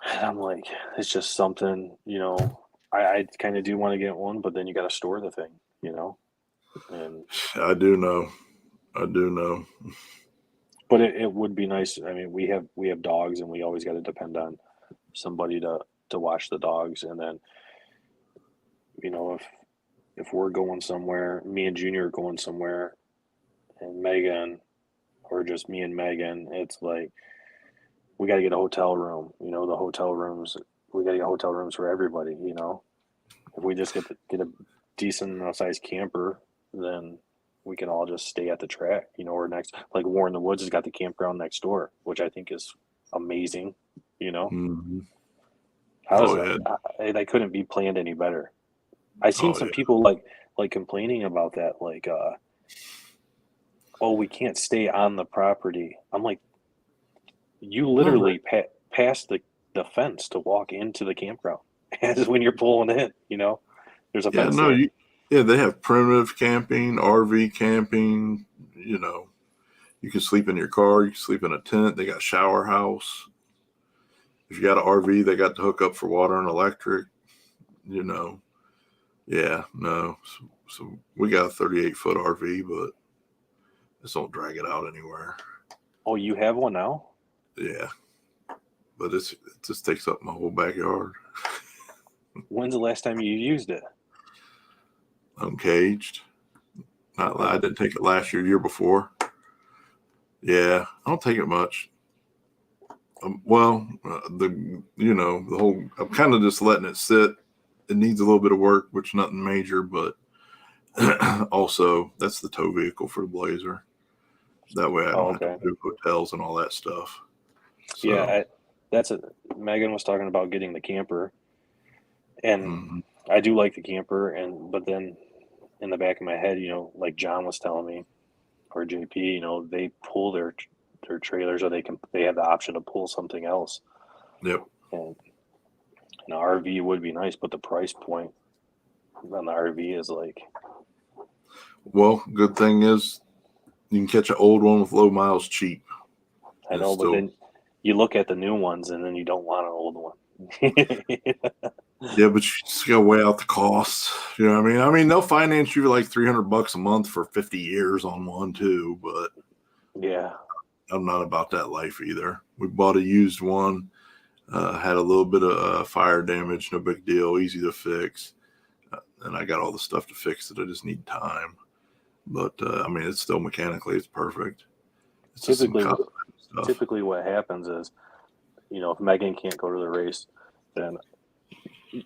I'm like, it's just something, you know, I kind of do want to get one, but then you got to store the thing, you know, and I do know. But it would be nice. I mean, we have dogs, and we always got to depend on somebody to watch the dogs, and then, you know, if we're going somewhere, me and Junior are going somewhere, and Megan, or just me and Megan, it's like we got to get a hotel room. You know, the hotel rooms. We got to get hotel rooms for everybody. You know, if we just get a decent sized camper, then we can all just stay at the track. You know, or next, like War in the Woods has got the campground next door, which I think is amazing. You know, that couldn't be planned any better. I seen some people like complaining about that, like, oh, we can't stay on the property. I'm like, you literally pass the fence to walk into the campground as when you're pulling in. You know, there's a fence there. They have primitive camping, RV camping. You know, you can sleep in your car. You can sleep in a tent. They got shower house. If you got an RV, they got to hook up for water and electric. You know, So we got a 38-foot RV, but just don't drag it out anywhere. Oh, you have one now? Yeah, but it just takes up my whole backyard. When's the last time you used it? Uncaged. I didn't take it last year before. Yeah, I don't take it much. The whole, I'm kind of just letting it sit. It needs a little bit of work, which nothing major, but also that's the tow vehicle for the Blazer. That way I don't have to do hotels and all that stuff. So, yeah, Megan was talking about getting the camper, and I do like the camper, but then in the back of my head, you know, like John was telling me, or JP, you know, they pull their trailers, or they have the option to pull something else. Yep. And an RV would be nice, but the price point on the RV is like. Well, good thing is you can catch an old one with low miles cheap. I know, but then you look at the new ones, and then you don't want an old one. Yeah, but you just gotta weigh out the costs. You know what I mean? I mean, they'll finance you like $300 a month for 50 years on one too, but yeah, I'm not about that life either. We bought a used one, had a little bit of fire damage, no big deal, easy to fix, and I got all the stuff to fix it. I just need time. But I mean, it's still mechanically, it's perfect. It's typically what happens is, you know, if Megan can't go to the race, then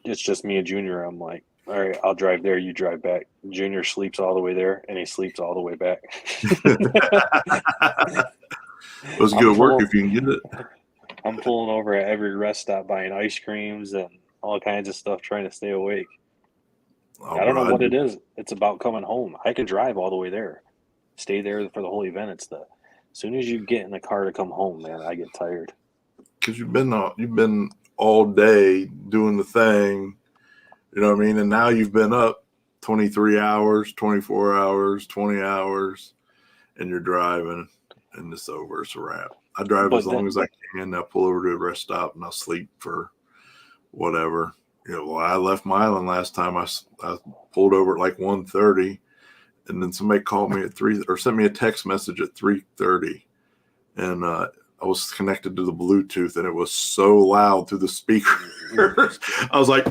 it's just me and Junior. I'm like, all right, I'll drive there, you drive back. Junior sleeps all the way there, and he sleeps all the way back. It was good work if you can get it. I'm pulling over at every rest stop buying ice creams and all kinds of stuff, trying to stay awake. I don't know what it is. It's about coming home. I could drive all the way there, stay there for the whole event. It's as soon as you get in the car to come home, man, I get tired. Because you've been all day doing the thing, you know what I mean? And now you've been up 23 hours, 24 hours, 20 hours, and you're driving, and it's over. It's a wrap. I drive as long as I can. I pull over to a rest stop, and I'll sleep for whatever. You know, I left Milan last time. I pulled over at like 1:30, and then somebody called me at 3 or sent me a text message at 3:30, and I was connected to the Bluetooth, and it was so loud through the speakers. I was like,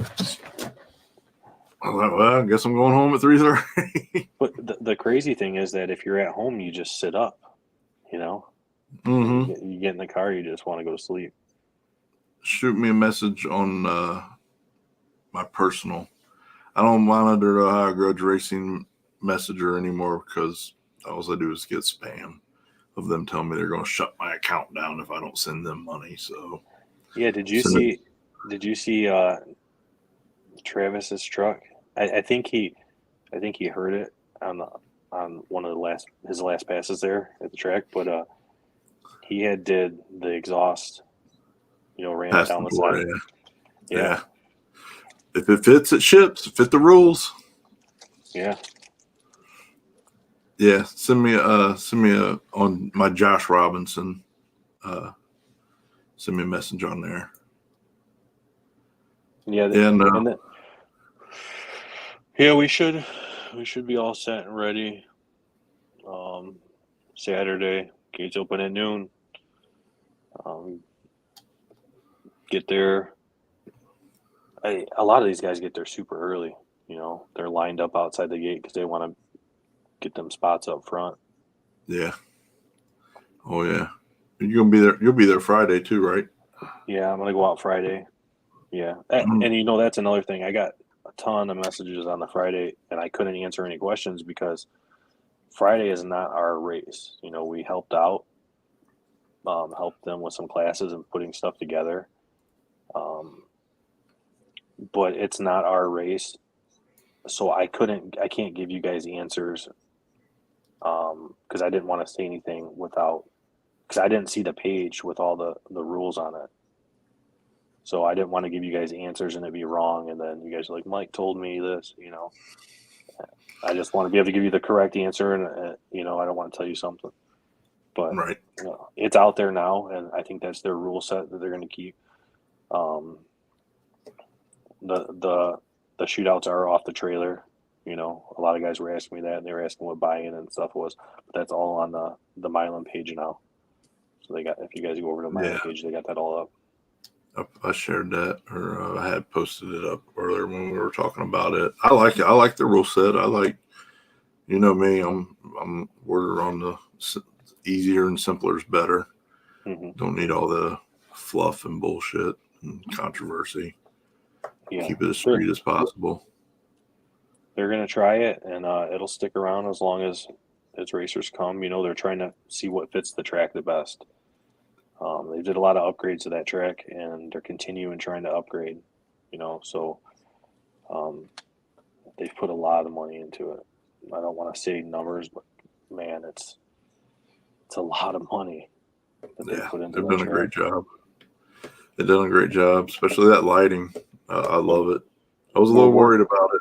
well, I guess I'm going home at 3:30. But the crazy thing is that if you're at home, you just sit up, you know? Mm-hmm. You get in the car, you just want to go to sleep. Shoot me a message on my personal. I don't monitor the Ohio Grudge Racing Messenger anymore because all I do is get spam of them telling me they're going to shut my account down if I don't send them money. So yeah, did you see Travis's truck? I think he heard it on one of his last passes there at the track, but he did the exhaust, ran it down the side. Yeah. If it fits, it ships. Fit the rules. Yeah. Yeah. Send me a on my Josh Robinson. Send me a message on there. Yeah. We should be all set and ready. Saturday, gates open at noon. Get there. A lot of these guys get there super early. They're lined up outside the gate because they want to get them spots up front. Yeah. Oh yeah. You're gonna be there. You'll be there Friday too, right? Yeah, I'm gonna go out Friday. Yeah, and that's another thing. I got a ton of messages on the Friday, and I couldn't answer any questions because Friday is not our race. We helped out, helped them with some classes and putting stuff together. But it's not our race, so I can't give you guys answers because I didn't want to say anything because I didn't see the page with all the rules on it. So I didn't want to give you guys answers and it'd be wrong, and then you guys are like, Mike told me this. I just want to be able to give you the correct answer, and I don't want to tell you something. But right. It's out there now, and I think that's their rule set that they're going to keep. The shootouts are off the trailer. A lot of guys were asking me that, and they were asking what buy-in and stuff was. But that's all on the Milan page now. So if you guys go over to the Milan page, they got that all up. I shared that, or I had posted it up earlier when we were talking about it. I like it. I like the rule set. I like, me. We're on the easier and simpler is better. Mm-hmm. Don't need all the fluff and bullshit and controversy. Yeah. Keep it as street as possible. They're gonna try it, and it'll stick around as long as racers come. They're trying to see what fits the track the best. They did a lot of upgrades to that track, and they're continuing trying to upgrade. So they've put a lot of money into it. I don't want to say numbers, but man, it's a lot of money that they put into they've that done track. a great job. They've done a great job, especially that lighting. I love it. I was a little worried about it,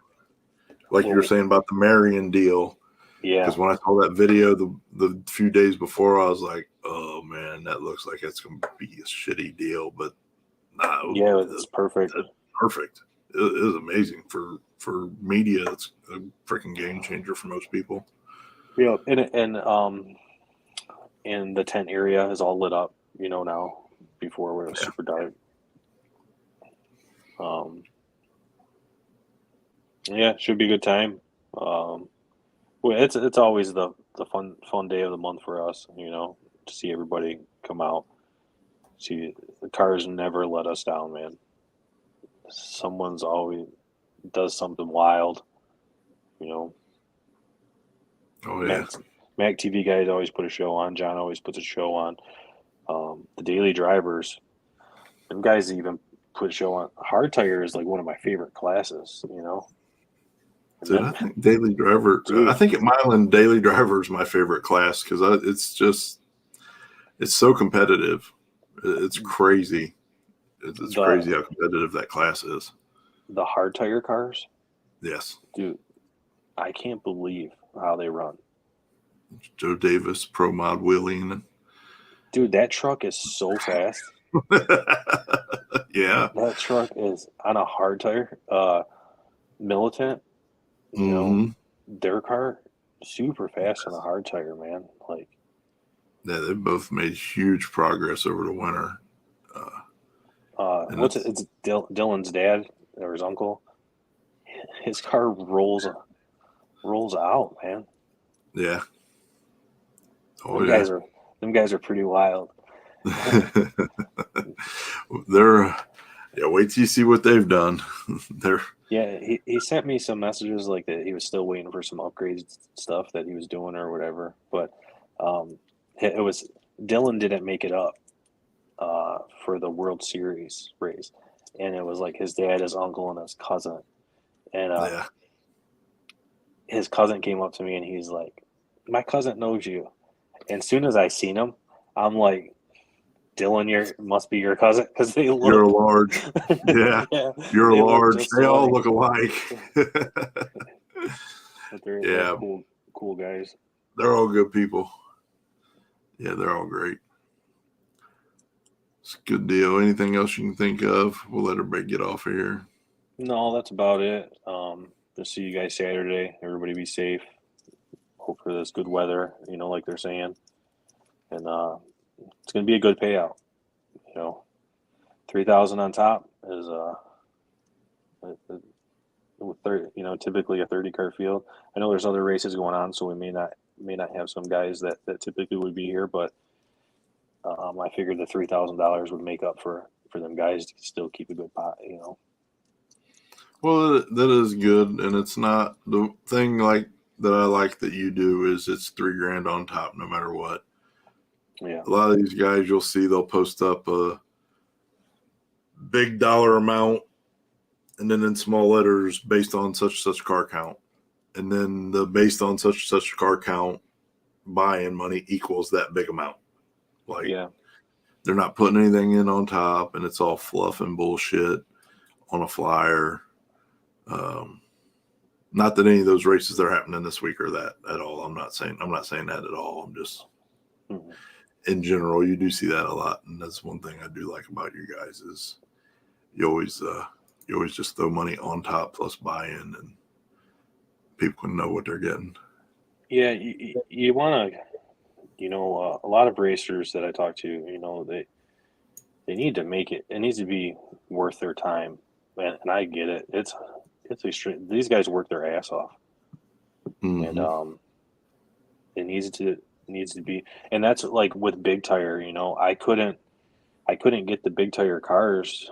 like you were saying about the Marion deal. Yeah. Because when I saw that video the few days before, I was like, "Oh man, that looks like it's going to be a shitty deal." But no, yeah, it's perfect. It's perfect. It is amazing for media. It's a freaking game changer for most people. Yeah, and the tent area is all lit up. Now before where it was super dark. Should be a good time. It's always the fun day of the month for us, to see everybody come out. See, the cars never let us down, man. Someone's always does something wild, Oh yeah. Mac TV guys always put a show on. John always puts a show on. The daily drivers, them guys even put a show on. Hard tire is like one of my favorite classes, Dude, I think daily driver. I think at Milan, daily driver is my favorite class because it's so competitive. It's crazy. It's crazy how competitive that class is. The hard tire cars. Yes, dude, I can't believe how they run. Joe Davis Pro Mod wheeling. Dude, that truck is so fast. Yeah, that truck is on a hard tire. Militant. Their car super fast on a hard tire, man. Like, yeah, they both made huge progress over the winter. It's Dylan's dad or his uncle. His car rolls out, man. Yeah. Oh, yeah. Them guys are pretty wild. They're wait till you see what they've done. He sent me some messages like that he was still waiting for some upgrades stuff that he was doing or whatever. But it was Dylan didn't make it up for the World Series race, and it was like his dad, his uncle, and his cousin, and his cousin came up to me and he's like, "My cousin knows you." And as soon as I seen him, I'm like, Dylan, must be your cousin because they look. You're large. Yeah, you're large. They all look alike. But they're cool guys. They're all good people. Yeah, they're all great. It's a good deal. Anything else you can think of? We'll let everybody get off of here. No, that's about it. To see you guys Saturday. Everybody be safe. Hope for this good weather, like they're saying. And it's going to be a good payout. $3,000 on top is typically a 30-car field. I know there's other races going on, so we may not have some guys that typically would be here, but I figured the $3,000 would make up for them guys to still keep a good pot. Well, that is good, and it's not the thing like that I like that you do is it's $3,000 on top no matter what. Yeah. A lot of these guys you'll see they'll post up a big dollar amount and then in small letters based on such car count. And then the based on such car count buy-in money equals that big amount. They're not putting anything in on top and it's all fluff and bullshit on a flyer. Not that any of those races that are happening this week are that at all. I'm not saying that at all. I'm just in general, you do see that a lot, and that's one thing I do like about you guys is you always just throw money on top plus buy-in, and people can know what they're getting. Yeah, you want to, a lot of racers that I talk to, they need to make it. It needs to be worth their time, and I get it. It's extreme. These guys work their ass off, and it needs to be, and that's like with Big Tire. I couldn't get the Big Tire cars.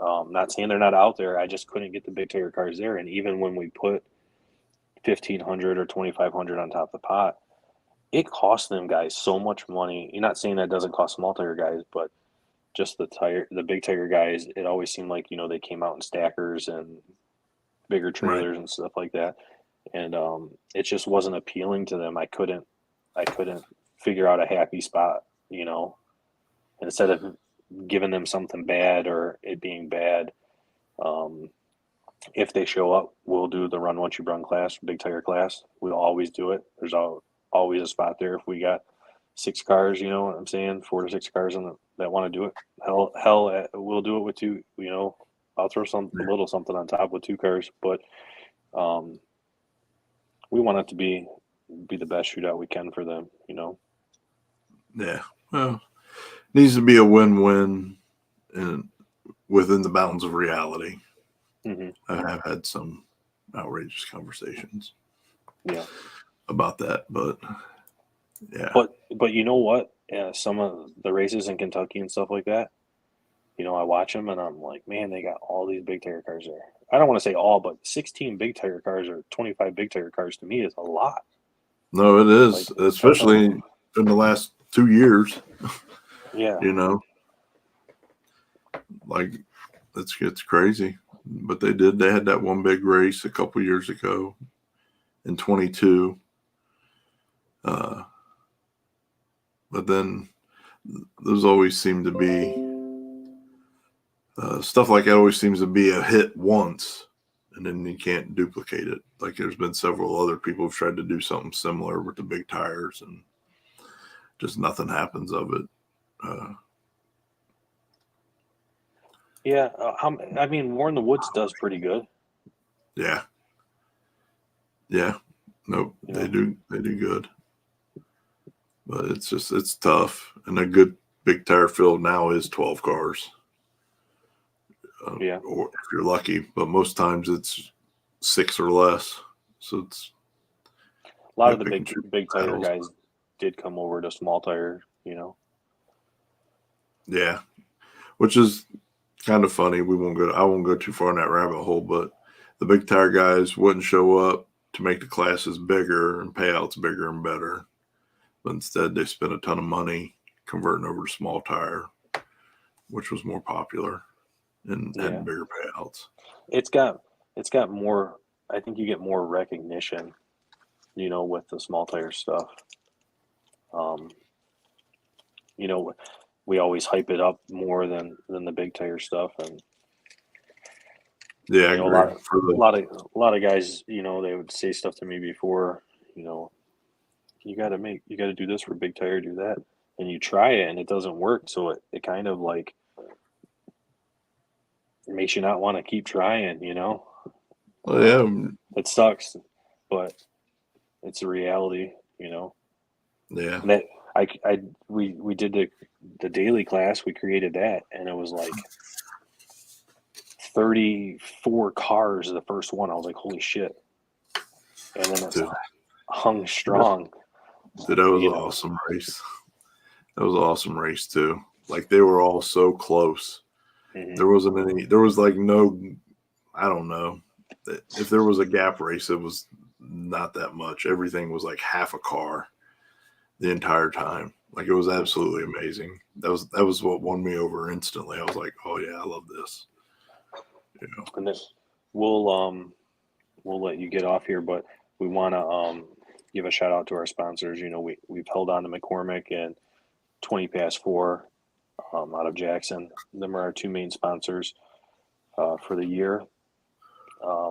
Not saying they're not out there. I just couldn't get the Big Tire cars there, and even when we put $1,500 or $2,500 on top of the pot, it costs them guys so much money. You're not saying that doesn't cost small tire guys, but just the Big Tire guys, it always seemed like they came out in stackers and bigger trailers and stuff like that, and it just wasn't appealing to them. I couldn't figure out a happy spot, instead of giving them something bad or it being bad. If they show up, we'll do the run once you run class, Big Tire class. We'll always do it. There's always a spot there. If we got 6 cars, you know what I'm saying, 4 to 6 cars that want to do it. Hell, we'll do it with 2. I'll throw a little something on top with 2 cars, but we want it to be the best shootout we can for them. Yeah. Well, needs to be a win-win and within the bounds of reality. I have had some outrageous conversations about that, but yeah. But you know what? Some of the races in Kentucky and stuff like that, I watch them and I'm like, man, they got all these Big Tire cars there. I don't want to say all, but 16 Big Tire cars or 25 Big Tire cars to me is a lot. No, it is, especially in the last 2 years. Yeah. Like it's crazy. But they had that one big race a couple years ago in 22. But then those always seem to be stuff like that always seems to be a hit once and then you can't duplicate it. Like there's been several other people who've tried to do something similar with the big tires and just nothing happens of it. War in the Woods does pretty good. Yeah. Nope. They do good. But it's tough. And a good Big Tire field now is 12 cars. Or if you're lucky, but most times it's 6 or less. So it's a lot of the big tire guys did come over to small tire, you know. Yeah, which is kind of funny. I won't go too far in that rabbit hole, but the big tire guys wouldn't show up to make the classes bigger and payouts bigger and better. But instead, they spent a ton of money converting over to small tire, which was more popular and had bigger payouts. It's got more. I think you get more recognition, you know, with the small tire stuff. You know, we always hype it up more than the big tire stuff, and yeah, I you know, agree. a lot of guys, you know, they would say stuff to me before, you know, you got to do this for big tire, do that, and you try it and it doesn't work, so it kind of like makes you not want to keep trying, you know. Well, yeah, It sucks, but it's a reality, you know. yeah. And that we did the daily class, we created that, and it was like 34 cars the first one. I was like, holy shit. And then it's hung strong. Dude, that was an awesome race. That was an awesome race too. Like they were all so close. Mm-hmm. There was like no, I don't know. If there was a gap race, it was not that much. Everything was like half a car the entire time. Like it was absolutely amazing. That was what won me over instantly. I was like, oh yeah, I love this. You know. And then we'll let you get off here, but we want to give a shout out to our sponsors. You know, we've held on to McCormick and 20 Past 4 out of Jackson. Them are our two main sponsors for the year.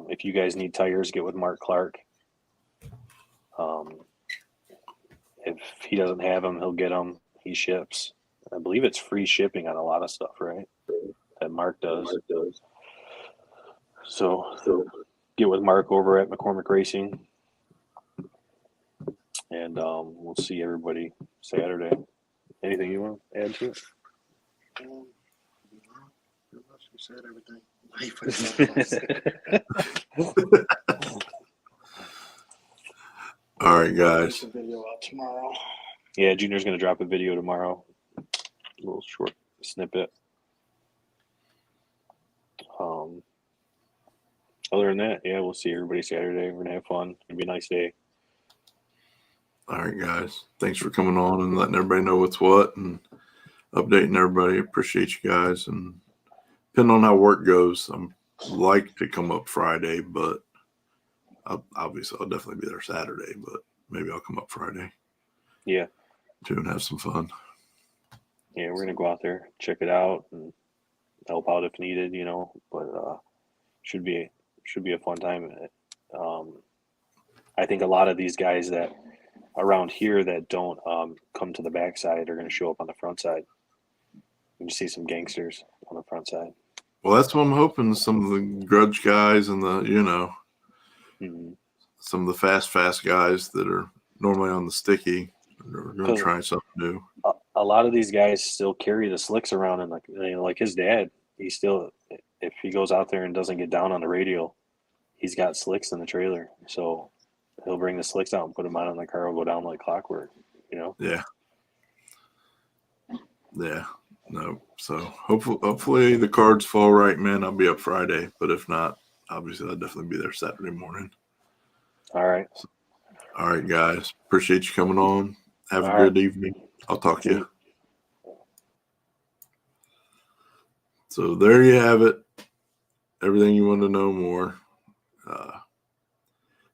If you guys need tires, get with Mark Clark. If he doesn't have them, he'll get them. He ships. I believe it's free shipping on a lot of stuff, right? That Mark does. So get with Mark over at McCormick Racing. And we'll see everybody Saturday. Anything you want to add to it? You said everything. All right, guys. Video out tomorrow. Yeah, Junior's going to drop a video tomorrow. A little short snippet. Other than that, yeah, we'll see everybody Saturday. We're going to have fun. It'll be a nice day. All right, guys. Thanks for coming on and letting everybody know what's what and updating everybody. Appreciate you guys. And depending on how work goes, I'm like to come up Friday, but I'll definitely be there Saturday, but maybe I'll come up Friday. Yeah. Too, and have some fun. Yeah, we're going to go out there, check it out, and help out if needed, you know, but should be a fun time. I think a lot of these guys that around here that don't come to the backside are going to show up on the front side. You see some gangsters on the front side. Well, that's what I'm hoping. Some of the grudge guys and the, you know, some of the fast guys that are normally on the sticky are going to try something new. A lot of these guys still carry the slicks around, and like his dad, he still, if he goes out there and doesn't get down on the radial, he's got slicks in the trailer. So he'll bring the slicks out and put them on, and the car will go down like clockwork, you know? Yeah. Yeah. No. So hopefully the cards fall right, man. I'll be up Friday, but if not, obviously I'll definitely be there Saturday morning. All right. All right, guys. Appreciate you coming on. Have a good evening. I'll talk to you. So there you have it. Everything you want to know more.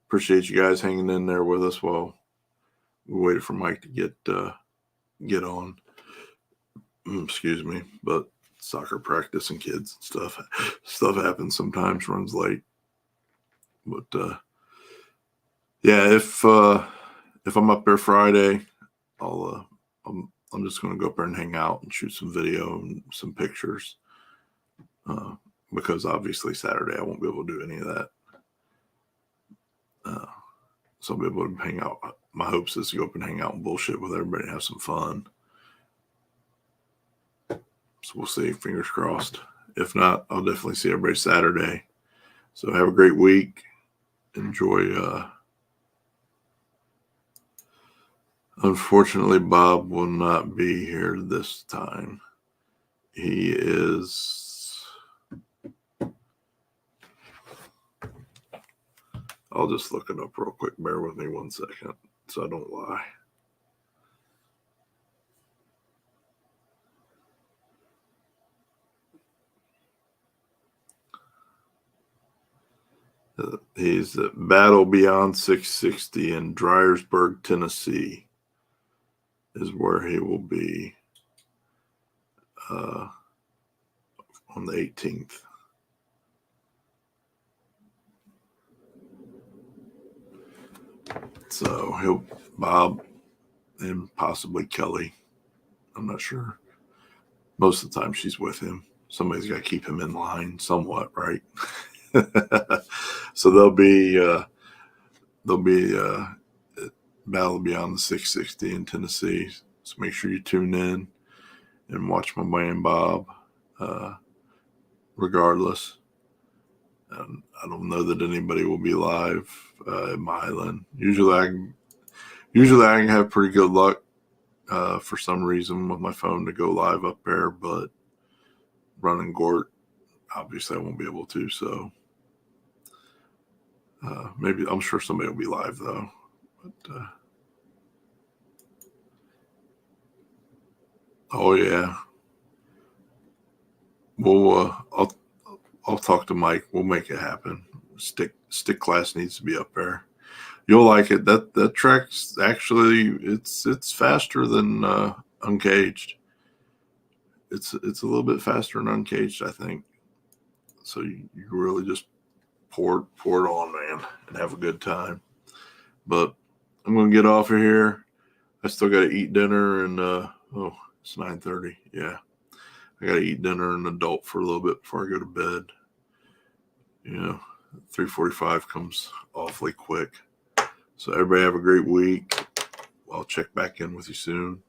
Appreciate you guys hanging in there with us while we waited for Mike to get on. Excuse me, but soccer practice and kids and stuff happens sometimes, runs late. But yeah, if I'm up there Friday, I'm just going to go up there and hang out and shoot some video and some pictures. Because obviously Saturday I won't be able to do any of that. So I'll be able to hang out. My hopes is to go up and hang out and bullshit with everybody and have some fun. So we'll see. Fingers crossed. If not, I'll definitely see everybody Saturday. So have a great week. Enjoy Unfortunately, Bob will not be here this time. He is... I'll just look it up real quick. Bear with me 1 second so I don't lie. He's at Battle Beyond 660 in Dryersburg, Tennessee, is where he will be on the 18th. So Bob and possibly Kelly. I'm not sure. Most of the time she's with him. Somebody's got to keep him in line somewhat, right? So they'll be at Battle Beyond the 660 in Tennessee. So make sure you tune in and watch my man Bob. Regardless, and I don't know that anybody will be live at Milan. Usually I can have pretty good luck for some reason with my phone to go live up there, but running Gort, obviously I won't be able to. So maybe I'm sure somebody will be live though. But oh yeah, I'll talk to Mike. We'll make it happen. Stick class needs to be up there. You'll like it. That track's actually it's faster than Uncaged. It's a little bit faster than Uncaged, I think. So you really just pour it on, man, and have a good time. But I'm gonna get off of here. I still gotta eat dinner, and it's 9:30. Yeah, I gotta eat dinner and adult for a little bit before I go to bed. 3:45 comes awfully quick. So everybody have a great week. I'll check back in with you soon.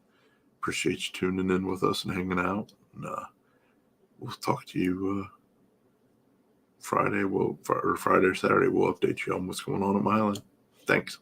Appreciate you tuning in with us and hanging out. And we'll talk to you Friday. Friday or Saturday. We'll update you on what's going on at Milan. Thanks.